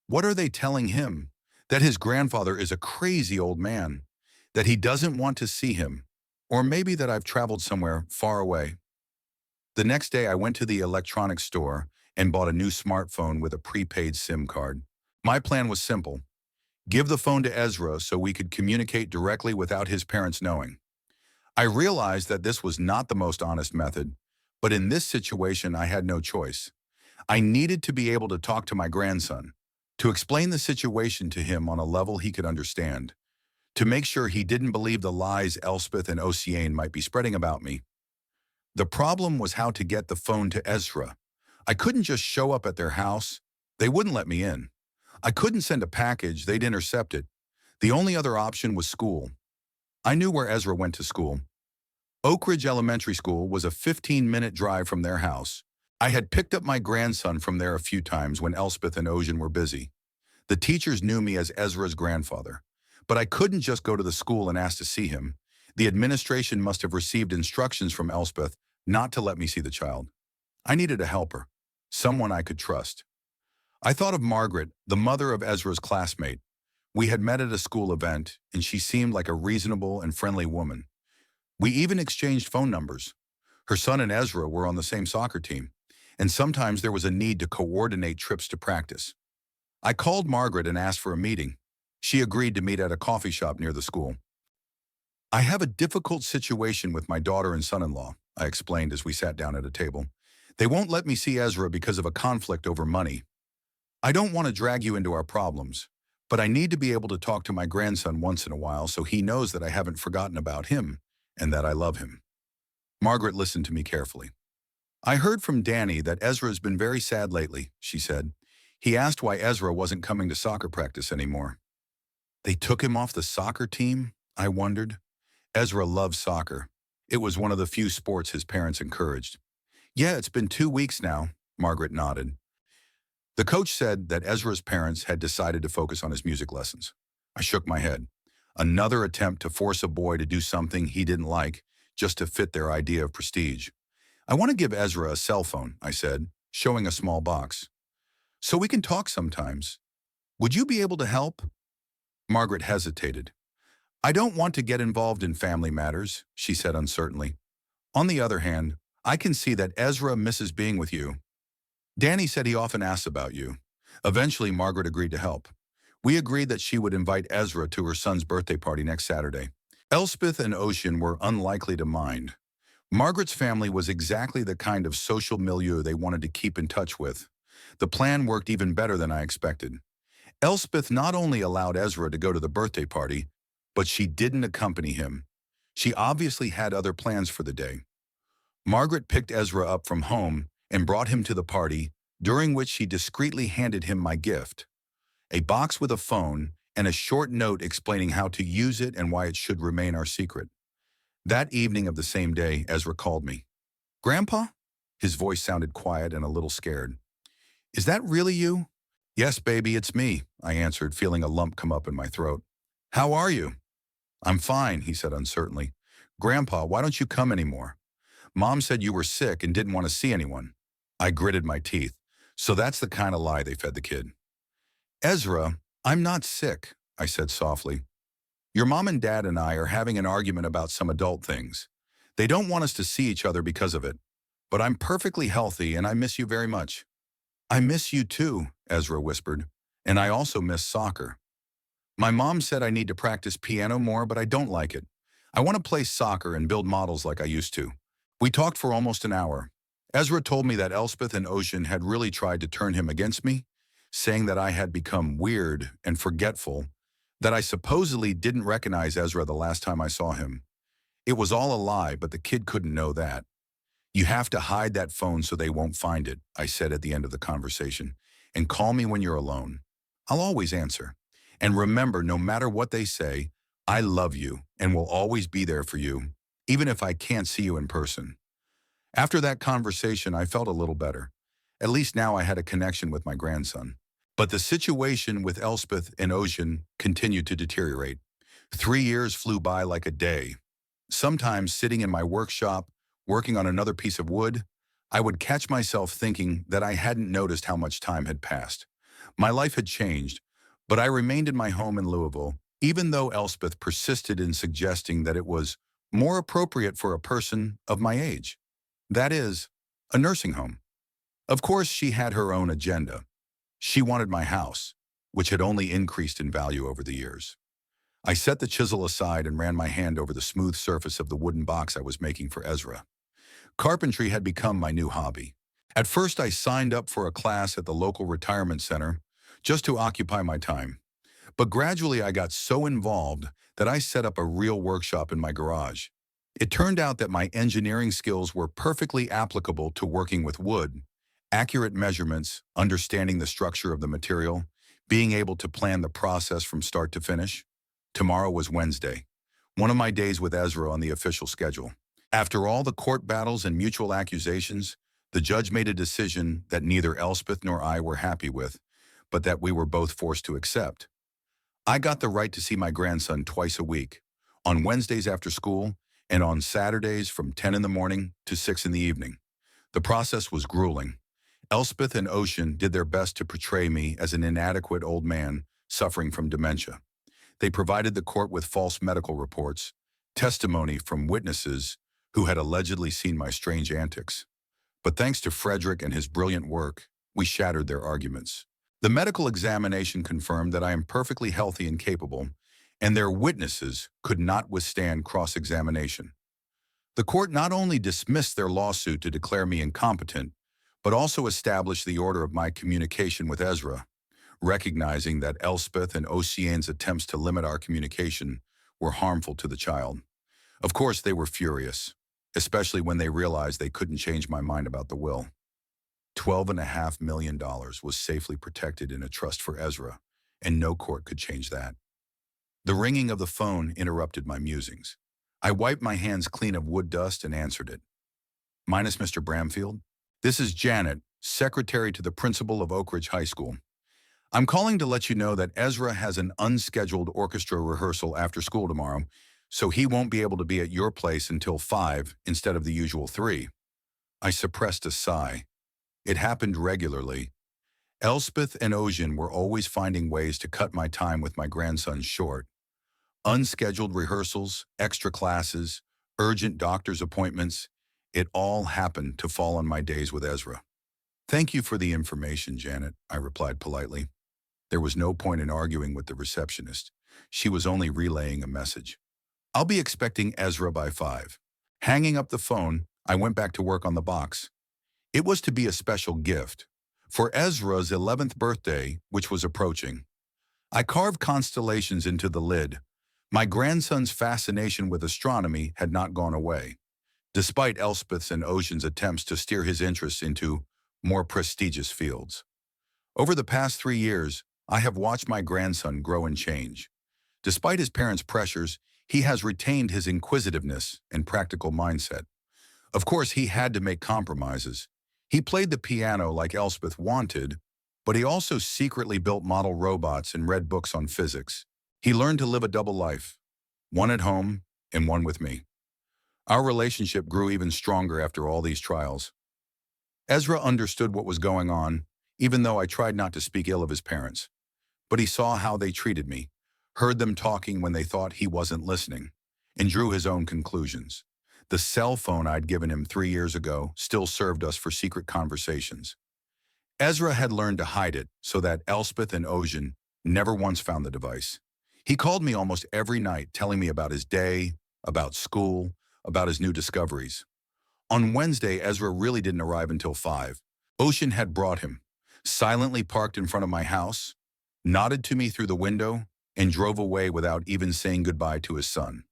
[SPEAKER 1] What are they telling him? That his grandfather is a crazy old man, that he doesn't want to see him, or maybe that I've traveled somewhere far away. The next day I went to the electronics store and bought a new smartphone with a prepaid SIM card. My plan was simple. Give the phone to Ezra so we could communicate directly without his parents knowing. I realized that this was not the most honest method, but in this situation I had no choice. I needed to be able to talk to my grandson, to explain the situation to him on a level he could understand, to make sure he didn't believe the lies Elspeth and Ocean might be spreading about me. The problem was how to get the phone to Ezra. I couldn't just show up at their house. They wouldn't let me in. I couldn't send a package, they'd intercept it. The only other option was school. I knew where Ezra went to school. Oak Ridge Elementary School was a 15-minute drive from their house. I had picked up my grandson from there a few times when Elspeth and Ocean were busy. The teachers knew me as Ezra's grandfather, But I couldn't just go to the school and ask to see him. The administration must have received instructions from Elspeth not to let me see the child. I needed a helper, someone I could trust. I thought of Margaret, the mother of Ezra's classmate. We had met at a school event, and she seemed like a reasonable and friendly woman. We even exchanged phone numbers. Her son and Ezra were on the same soccer team, and sometimes there was a need to coordinate trips to practice. I called Margaret and asked for a meeting. She agreed to meet at a coffee shop near the school. I have a difficult situation with my daughter and son-in-law, I explained as we sat down at a table. They won't let me see Ezra because of a conflict over money. I don't want to drag you into our problems, but I need to be able to talk to my grandson once in a while so he knows that I haven't forgotten about him and that I love him. Margaret listened to me carefully. I heard from Danny that Ezra's been very sad lately, she said. He asked why Ezra wasn't coming to soccer practice anymore. They took him off the soccer team? I wondered. Ezra loves soccer. It was one of the few sports his parents encouraged. Yeah, it's been 2 weeks now, Margaret nodded. The coach said that Ezra's parents had decided to focus on his music lessons. I shook my head. Another attempt to force a boy to do something he didn't like just to fit their idea of prestige. I want to give Ezra a cell phone, I said, showing a small box. So we can talk sometimes. Would you be able to help? Margaret hesitated. I don't want to get involved in family matters, she said uncertainly. On the other hand, I can see that Ezra misses being with you. Danny said he often asks about you. Eventually, Margaret agreed to help. We agreed that she would invite Ezra to her son's birthday party next Saturday. Elspeth and Ocean were unlikely to mind. Margaret's family was exactly the kind of social milieu they wanted to keep in touch with. The plan worked even better than I expected. Elspeth not only allowed Ezra to go to the birthday party, but she didn't accompany him. She obviously had other plans for the day. Margaret picked Ezra up from home and brought him to the party, during which she discreetly handed him my gift, a box with a phone and a short note explaining how to use it and why it should remain our secret. That evening of the same day, Ezra called me. Grandpa? His voice sounded quiet and a little scared. Is that really you? Yes, baby, it's me, I answered, feeling a lump come up in my throat. How are you? I'm fine, he said uncertainly. Grandpa, why don't you come anymore? Mom said you were sick and didn't want to see anyone. I gritted my teeth. So that's the kind of lie they fed the kid. Ezra, I'm not sick, I said softly. Your mom and dad and I are having an argument about some adult things. They don't want us to see each other because of it. But I'm perfectly healthy and I miss you very much. I miss you too, Ezra whispered. And I also miss soccer. My mom said I need to practice piano more, but I don't like it. I want to play soccer and build models like I used to. We talked for almost an hour. Ezra told me that Elspeth and Ocean had really tried to turn him against me, saying that I had become weird and forgetful, that I supposedly didn't recognize Ezra the last time I saw him. It was all a lie, but the kid couldn't know that. You have to hide that phone so they won't find it, I said at the end of the conversation, and call me when you're alone. I'll always answer. And remember, no matter what they say, I love you and will always be there for you, even if I can't see you in person. After that conversation, I felt a little better. At least now I had a connection with my grandson. But the situation with Elspeth and Ocean continued to deteriorate. 3 years flew by like a day. Sometimes sitting in my workshop, working on another piece of wood, I would catch myself thinking that I hadn't noticed how much time had passed. My life had changed, but I remained in my home in Louisville, even though Elspeth persisted in suggesting that it was more appropriate for a person of my age. That is, a nursing home. Of course, she had her own agenda. She wanted my house, which had only increased in value over the years. I set the chisel aside and ran my hand over the smooth surface of the wooden box I was making for Ezra. Carpentry had become my new hobby. At first, I signed up for a class at the local retirement center just to occupy my time. But gradually, I got so involved that I set up a real workshop in my garage. It turned out that my engineering skills were perfectly applicable to working with wood, accurate measurements, understanding the structure of the material, being able to plan the process from start to finish. Tomorrow was Wednesday, one of my days with Ezra on the official schedule. After all the court battles and mutual accusations, the judge made a decision that neither Elspeth nor I were happy with, but that we were both forced to accept. I got the right to see my grandson twice a week, on Wednesdays after school and on Saturdays from 10 in the morning to 6 in the evening. The process was grueling. Elspeth and Ocean did their best to portray me as an inadequate old man suffering from dementia. They provided the court with false medical reports, testimony from witnesses who had allegedly seen my strange antics. But thanks to Frederick and his brilliant work, we shattered their arguments. The medical examination confirmed that I am perfectly healthy and capable, and their witnesses could not withstand cross-examination. The court not only dismissed their lawsuit to declare me incompetent, but also established the order of my communication with Ezra, recognizing that Elspeth and Oceane's attempts to limit our communication were harmful to the child. Of course, they were furious, especially when they realized they couldn't change my mind about the will. $12.5 million was safely protected in a trust for Ezra, and no court could change that. The ringing of the phone interrupted my musings. I wiped my hands clean of wood dust and answered it. Minus Mr. Bramfield? This is Janet, secretary to the principal of Oak Ridge High School. I'm calling to let you know that Ezra has an unscheduled orchestra rehearsal after school tomorrow, so he won't be able to be at your place until 5 instead of the usual 3. I suppressed a sigh. It happened regularly. Elspeth and Ocean were always finding ways to cut my time with my grandson short. Unscheduled rehearsals, extra classes, urgent doctor's appointments, it all happened to fall on my days with Ezra. Thank you for the information, Janet, I replied politely. There was no point in arguing with the receptionist. She was only relaying a message. I'll be expecting Ezra by 5. Hanging up the phone, I went back to work on the box. It was to be a special gift for Ezra's 11th birthday, which was approaching. I carved constellations into the lid. My grandson's fascination with astronomy had not gone away, despite Elspeth's and Ocean's attempts to steer his interests into more prestigious fields. Over the past 3 years, I have watched my grandson grow and change. Despite his parents' pressures, he has retained his inquisitiveness and practical mindset. Of course, he had to make compromises. He played the piano like Elspeth wanted, but he also secretly built model robots and read books on physics. He learned to live a double life, one at home and one with me. Our relationship grew even stronger after all these trials. Ezra understood what was going on, even though I tried not to speak ill of his parents. But he saw how they treated me, heard them talking when they thought he wasn't listening, and drew his own conclusions. The cell phone I'd given him 3 years ago still served us for secret conversations. Ezra had learned to hide it so that Elspeth and Ocean never once found the device. He called me almost every night telling me about his day, about school, about his new discoveries. On Wednesday, Ezra really didn't arrive until 5. Ocean had brought him, silently parked in front of my house, nodded to me through the window, and drove away without even saying goodbye to his son.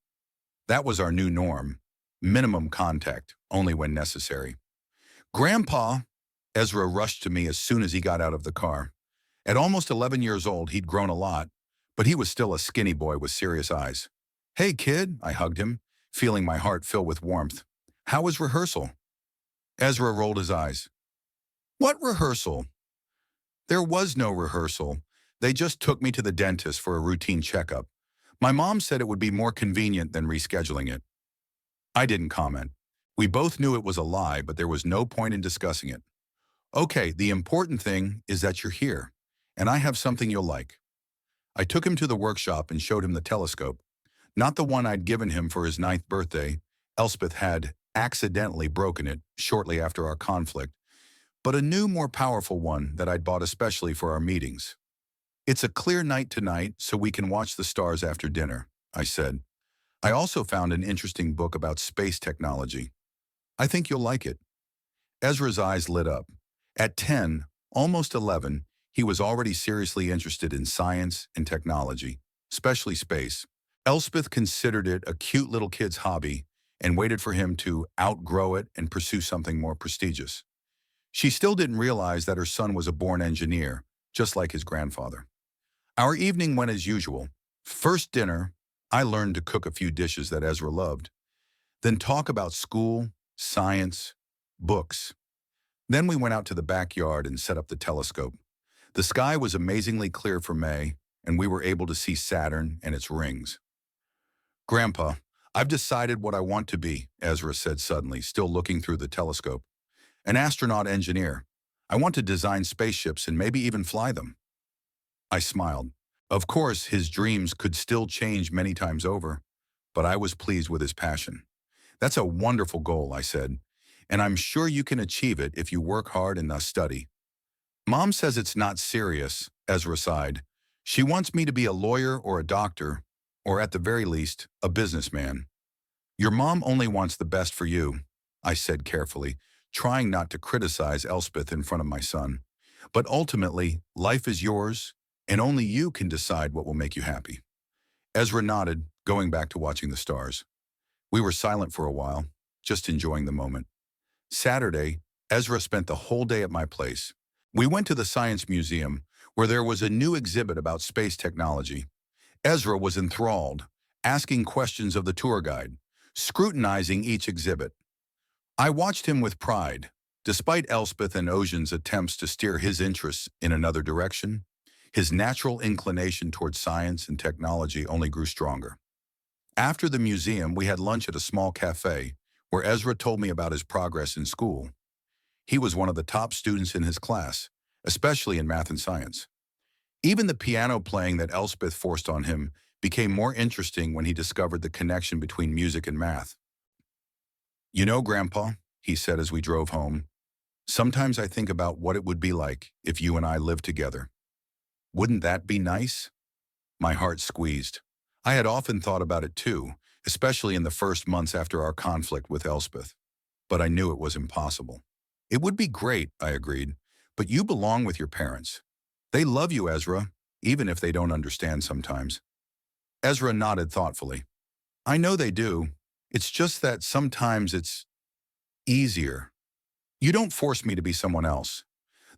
[SPEAKER 1] That was our new norm. Minimum contact, only when necessary. Grandpa, Ezra rushed to me as soon as he got out of the car. At almost 11 years old, he'd grown a lot, but he was still a skinny boy with serious eyes. Hey, kid, I hugged him, feeling my heart fill with warmth. How was rehearsal? Ezra rolled his eyes. What rehearsal? There was no rehearsal. They just took me to the dentist for a routine checkup. My mom said it would be more convenient than rescheduling it. I didn't comment. We both knew it was a lie, but there was no point in discussing it. Okay, the important thing is that you're here, and I have something you'll like. I took him to the workshop and showed him the telescope. Not the one I'd given him for his 9th birthday. Elspeth had accidentally broken it shortly after our conflict, but a new, more powerful one that I'd bought especially for our meetings. It's a clear night tonight, so we can watch the stars after dinner, I said. I also found an interesting book about space technology. I think you'll like it. Ezra's eyes lit up. At 10, almost 11, he was already seriously interested in science and technology, especially space. Elspeth considered it a cute little kid's hobby and waited for him to outgrow it and pursue something more prestigious. She still didn't realize that her son was a born engineer, just like his grandfather. Our evening went as usual. First dinner, I learned to cook a few dishes that Ezra loved. Then talk about school, science, books. Then we went out to the backyard and set up the telescope. The sky was amazingly clear for May, and we were able to see Saturn and its rings. Grandpa, I've decided what I want to be, Ezra said suddenly, still looking through the telescope. An astronaut engineer. I want to design spaceships and maybe even fly them. I smiled. Of course, his dreams could still change many times over, but I was pleased with his passion. That's a wonderful goal, I said, and I'm sure you can achieve it if you work hard and thus study. Mom says it's not serious, Ezra sighed. She wants me to be a lawyer or a doctor, or at the very least, a businessman. Your mom only wants the best for you, I said carefully, trying not to criticize Elspeth in front of my son. But ultimately, life is yours, and only you can decide what will make you happy. Ezra nodded, going back to watching the stars. We were silent for a while, just enjoying the moment. Saturday, Ezra spent the whole day at my place. We went to the Science Museum, where there was a new exhibit about space technology. Ezra was enthralled, asking questions of the tour guide, scrutinizing each exhibit. I watched him with pride. Despite Elspeth and Ocean's attempts to steer his interests in another direction, his natural inclination towards science and technology only grew stronger. After the museum, we had lunch at a small cafe, where Ezra told me about his progress in school. He was one of the top students in his class, especially in math and science. Even the piano playing that Elspeth forced on him became more interesting when he discovered the connection between music and math. You know, Grandpa, he said as we drove home, sometimes I think about what it would be like if you and I lived together. Wouldn't that be nice? My heart squeezed. I had often thought about it too, especially in the first months after our conflict with Elspeth. But I knew it was impossible. It would be great, I agreed, but you belong with your parents. They love you, Ezra, even if they don't understand sometimes. Ezra nodded thoughtfully. I know they do. It's just that sometimes it's easier. You don't force me to be someone else.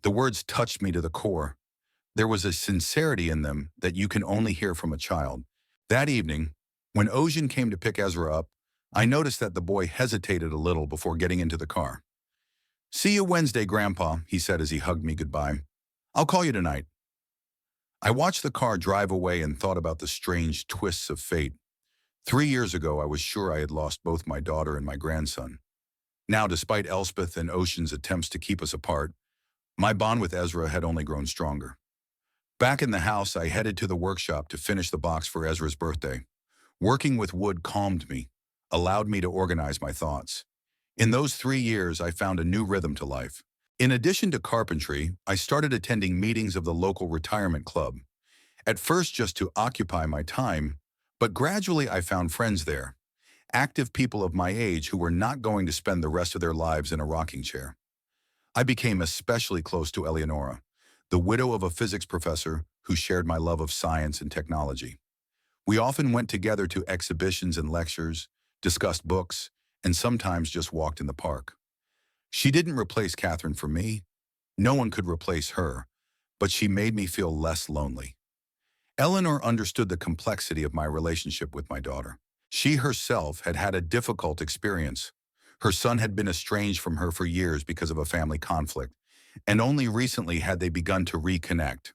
[SPEAKER 1] The words touched me to the core. There was a sincerity in them that you can only hear from a child. That evening, when Ocean came to pick Ezra up, I noticed that the boy hesitated a little before getting into the car. See you Wednesday, Grandpa, he said as he hugged me goodbye. I'll call you tonight. I watched the car drive away and thought about the strange twists of fate. 3 years ago, I was sure I had lost both my daughter and my grandson. Now, despite Elspeth and Ocean's attempts to keep us apart, my bond with Ezra had only grown stronger. Back in the house, I headed to the workshop to finish the box for Ezra's birthday. Working with wood calmed me, allowed me to organize my thoughts. In those 3 years, I found a new rhythm to life. In addition to carpentry, I started attending meetings of the local retirement club. At first just to occupy my time, but gradually I found friends there. Active people of my age who were not going to spend the rest of their lives in a rocking chair. I became especially close to Eleonora, the widow of a physics professor who shared my love of science and technology. We often went together to exhibitions and lectures, discussed books, and sometimes just walked in the park. She didn't replace Catherine for me. No one could replace her, but she made me feel less lonely. Eleanor understood the complexity of my relationship with my daughter. She herself had had a difficult experience. Her son had been estranged from her for years because of a family conflict, and only recently had they begun to reconnect.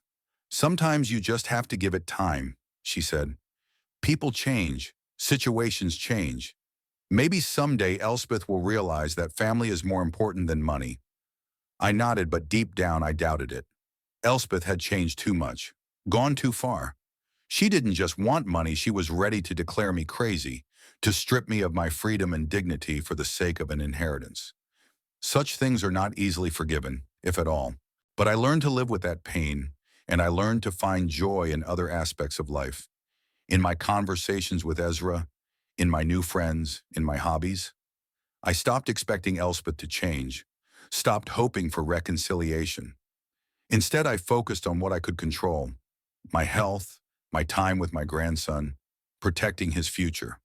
[SPEAKER 1] Sometimes you just have to give it time, she said. People change, situations change. Maybe someday Elspeth will realize that family is more important than money. I nodded, but deep down I doubted it. Elspeth had changed too much, gone too far. She didn't just want money, she was ready to declare me crazy, to strip me of my freedom and dignity for the sake of an inheritance. Such things are not easily forgiven, if at all. But I learned to live with that pain, and I learned to find joy in other aspects of life. In my conversations with Ezra, in my new friends, in my hobbies. I stopped expecting Elspeth to change, stopped hoping for reconciliation. Instead, I focused on what I could control: my health, my time with my grandson, protecting his future.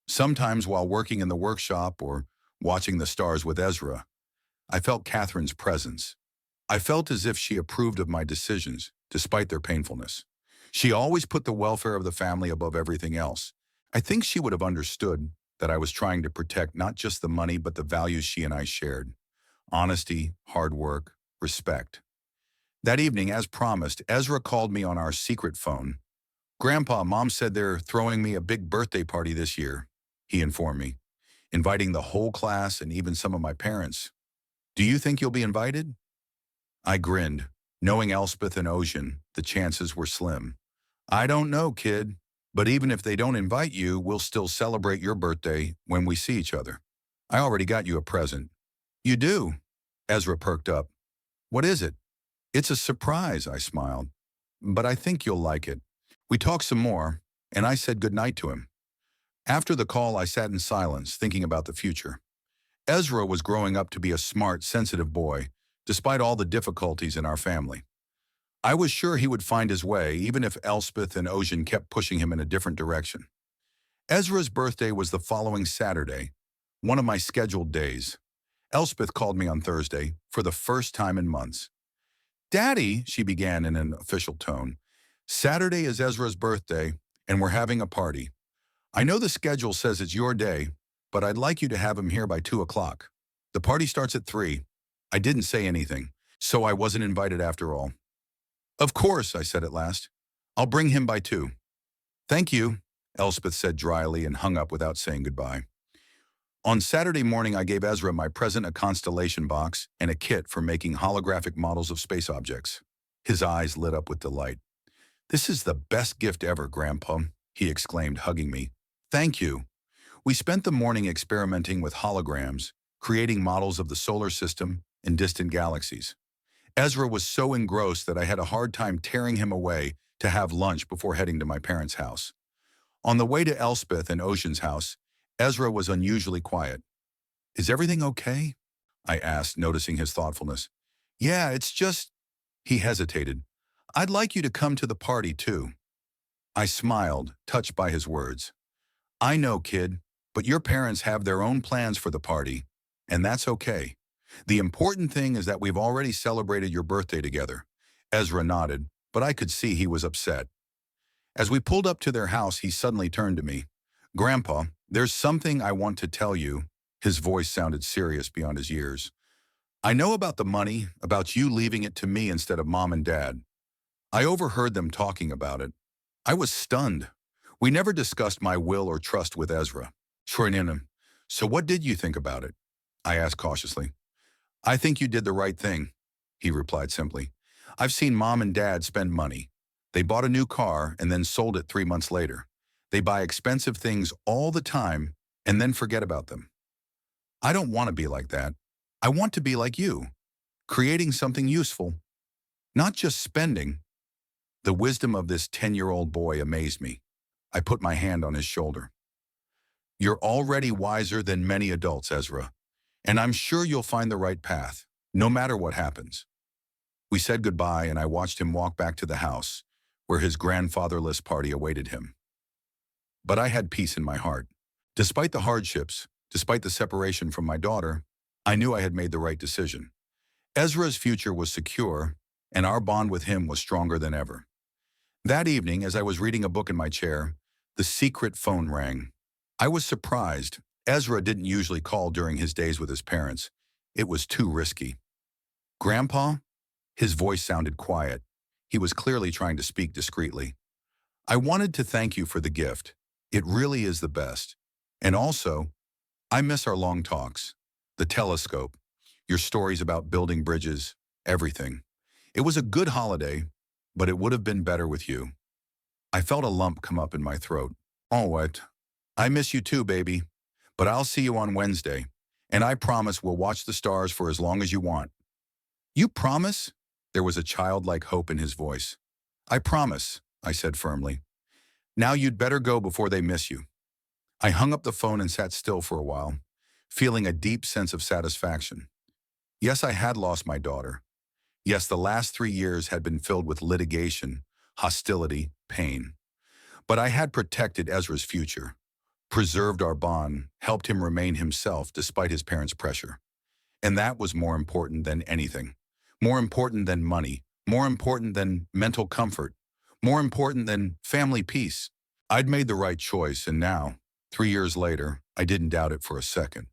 [SPEAKER 1] Sometimes while working in the workshop or watching the stars with Ezra, I felt Catherine's presence. I felt as if she approved of my decisions, despite their painfulness. She always put the welfare of the family above everything else. I think she would have understood that I was trying to protect not just the money but the values she and I shared: honesty, hard work, respect. That evening, as promised, Ezra called me on our secret phone. "Grandpa, Mom said they're throwing me a big birthday party this year," he informed me, "inviting the whole class and even some of my parents. Do you think you'll be invited?" I grinned. Knowing Elspeth and Ocean, the chances were slim. "I don't know, kid. But even if they don't invite you, we'll still celebrate your birthday when we see each other. I already got you a present." "You do?" Ezra perked up. "What is it?" "It's a surprise," I smiled. "But I think you'll like it." We talked some more, and I said goodnight to him. After the call, I sat in silence, thinking about the future. Ezra was growing up to be a smart, sensitive boy, despite all the difficulties in our family. I was sure he would find his way, even if Elspeth and Ocean kept pushing him in a different direction. Ezra's birthday was the following Saturday, one of my scheduled days. Elspeth called me on Thursday, for the first time in months. "Daddy," she began in an official tone, "Saturday is Ezra's birthday, and we're having a party. I know the schedule says it's your day, but I'd like you to have him here by 2 o'clock. The party starts at 3. I didn't say anything, so I wasn't invited after all. "Of course," I said at last. "I'll bring him by 2. "Thank you," Elspeth said dryly and hung up without saying goodbye. On Saturday morning, I gave Ezra my present, a constellation box and a kit for making holographic models of space objects. His eyes lit up with delight. "This is the best gift ever, Grandpa," he exclaimed, hugging me. "Thank you." We spent the morning experimenting with holograms, creating models of the solar system and distant galaxies. Ezra was so engrossed that I had a hard time tearing him away to have lunch before heading to my parents' house. On the way to Elspeth and Ocean's house, Ezra was unusually quiet. "Is everything okay?" I asked, noticing his thoughtfulness. "Yeah, it's just—" He hesitated. "I'd like you to come to the party, too." I smiled, touched by his words. "I know, kid, but your parents have their own plans for the party, and that's okay. The important thing is that we've already celebrated your birthday together." Ezra nodded, but I could see he was upset. As we pulled up to their house, he suddenly turned to me. "Grandpa, there's something I want to tell you." His voice sounded serious beyond his years. "I know about the money, about you leaving it to me instead of Mom and Dad. I overheard them talking about it. I was stunned. We never discussed my will or trust with Ezra." "Shorinin, so what did you think about it?" I asked cautiously. "I think you did the right thing," he replied simply. "I've seen Mom and Dad spend money. They bought a new car and then sold it 3 months later. They buy expensive things all the time and then forget about them. I don't want to be like that. I want to be like you, creating something useful, not just spending." The wisdom of this 10-year-old boy amazed me. I put my hand on his shoulder. "You're already wiser than many adults, Ezra, and I'm sure you'll find the right path, no matter what happens." We said goodbye, and I watched him walk back to the house, where his grandfatherless party awaited him. But I had peace in my heart. Despite the hardships, despite the separation from my daughter, I knew I had made the right decision. Ezra's future was secure, and our bond with him was stronger than ever. That evening, as I was reading a book in my chair, the secret phone rang. I was surprised. Ezra didn't usually call during his days with his parents. It was too risky. "Grandpa?" His voice sounded quiet. He was clearly trying to speak discreetly. "I wanted to thank you for the gift. It really is the best. And also, I miss our long talks, the telescope, your stories about building bridges, everything. It was a good holiday, but it would have been better with you." I felt a lump come up in my throat. "Oh, what? I miss you too, baby. But I'll see you on Wednesday, and I promise we'll watch the stars for as long as you want." "You promise?" There was a childlike hope in his voice. "I promise," I said firmly. "Now you'd better go before they miss you." I hung up the phone and sat still for a while, feeling a deep sense of satisfaction. Yes, I had lost my daughter. Yes, the last 3 years had been filled with litigation, hostility, pain. But I had protected Ezra's future, preserved our bond, helped him remain himself despite his parents' pressure. And that was more important than anything. More important than money. More important than mental comfort. More important than family peace. I'd made the right choice, and now, 3 years later, I didn't doubt it for a second.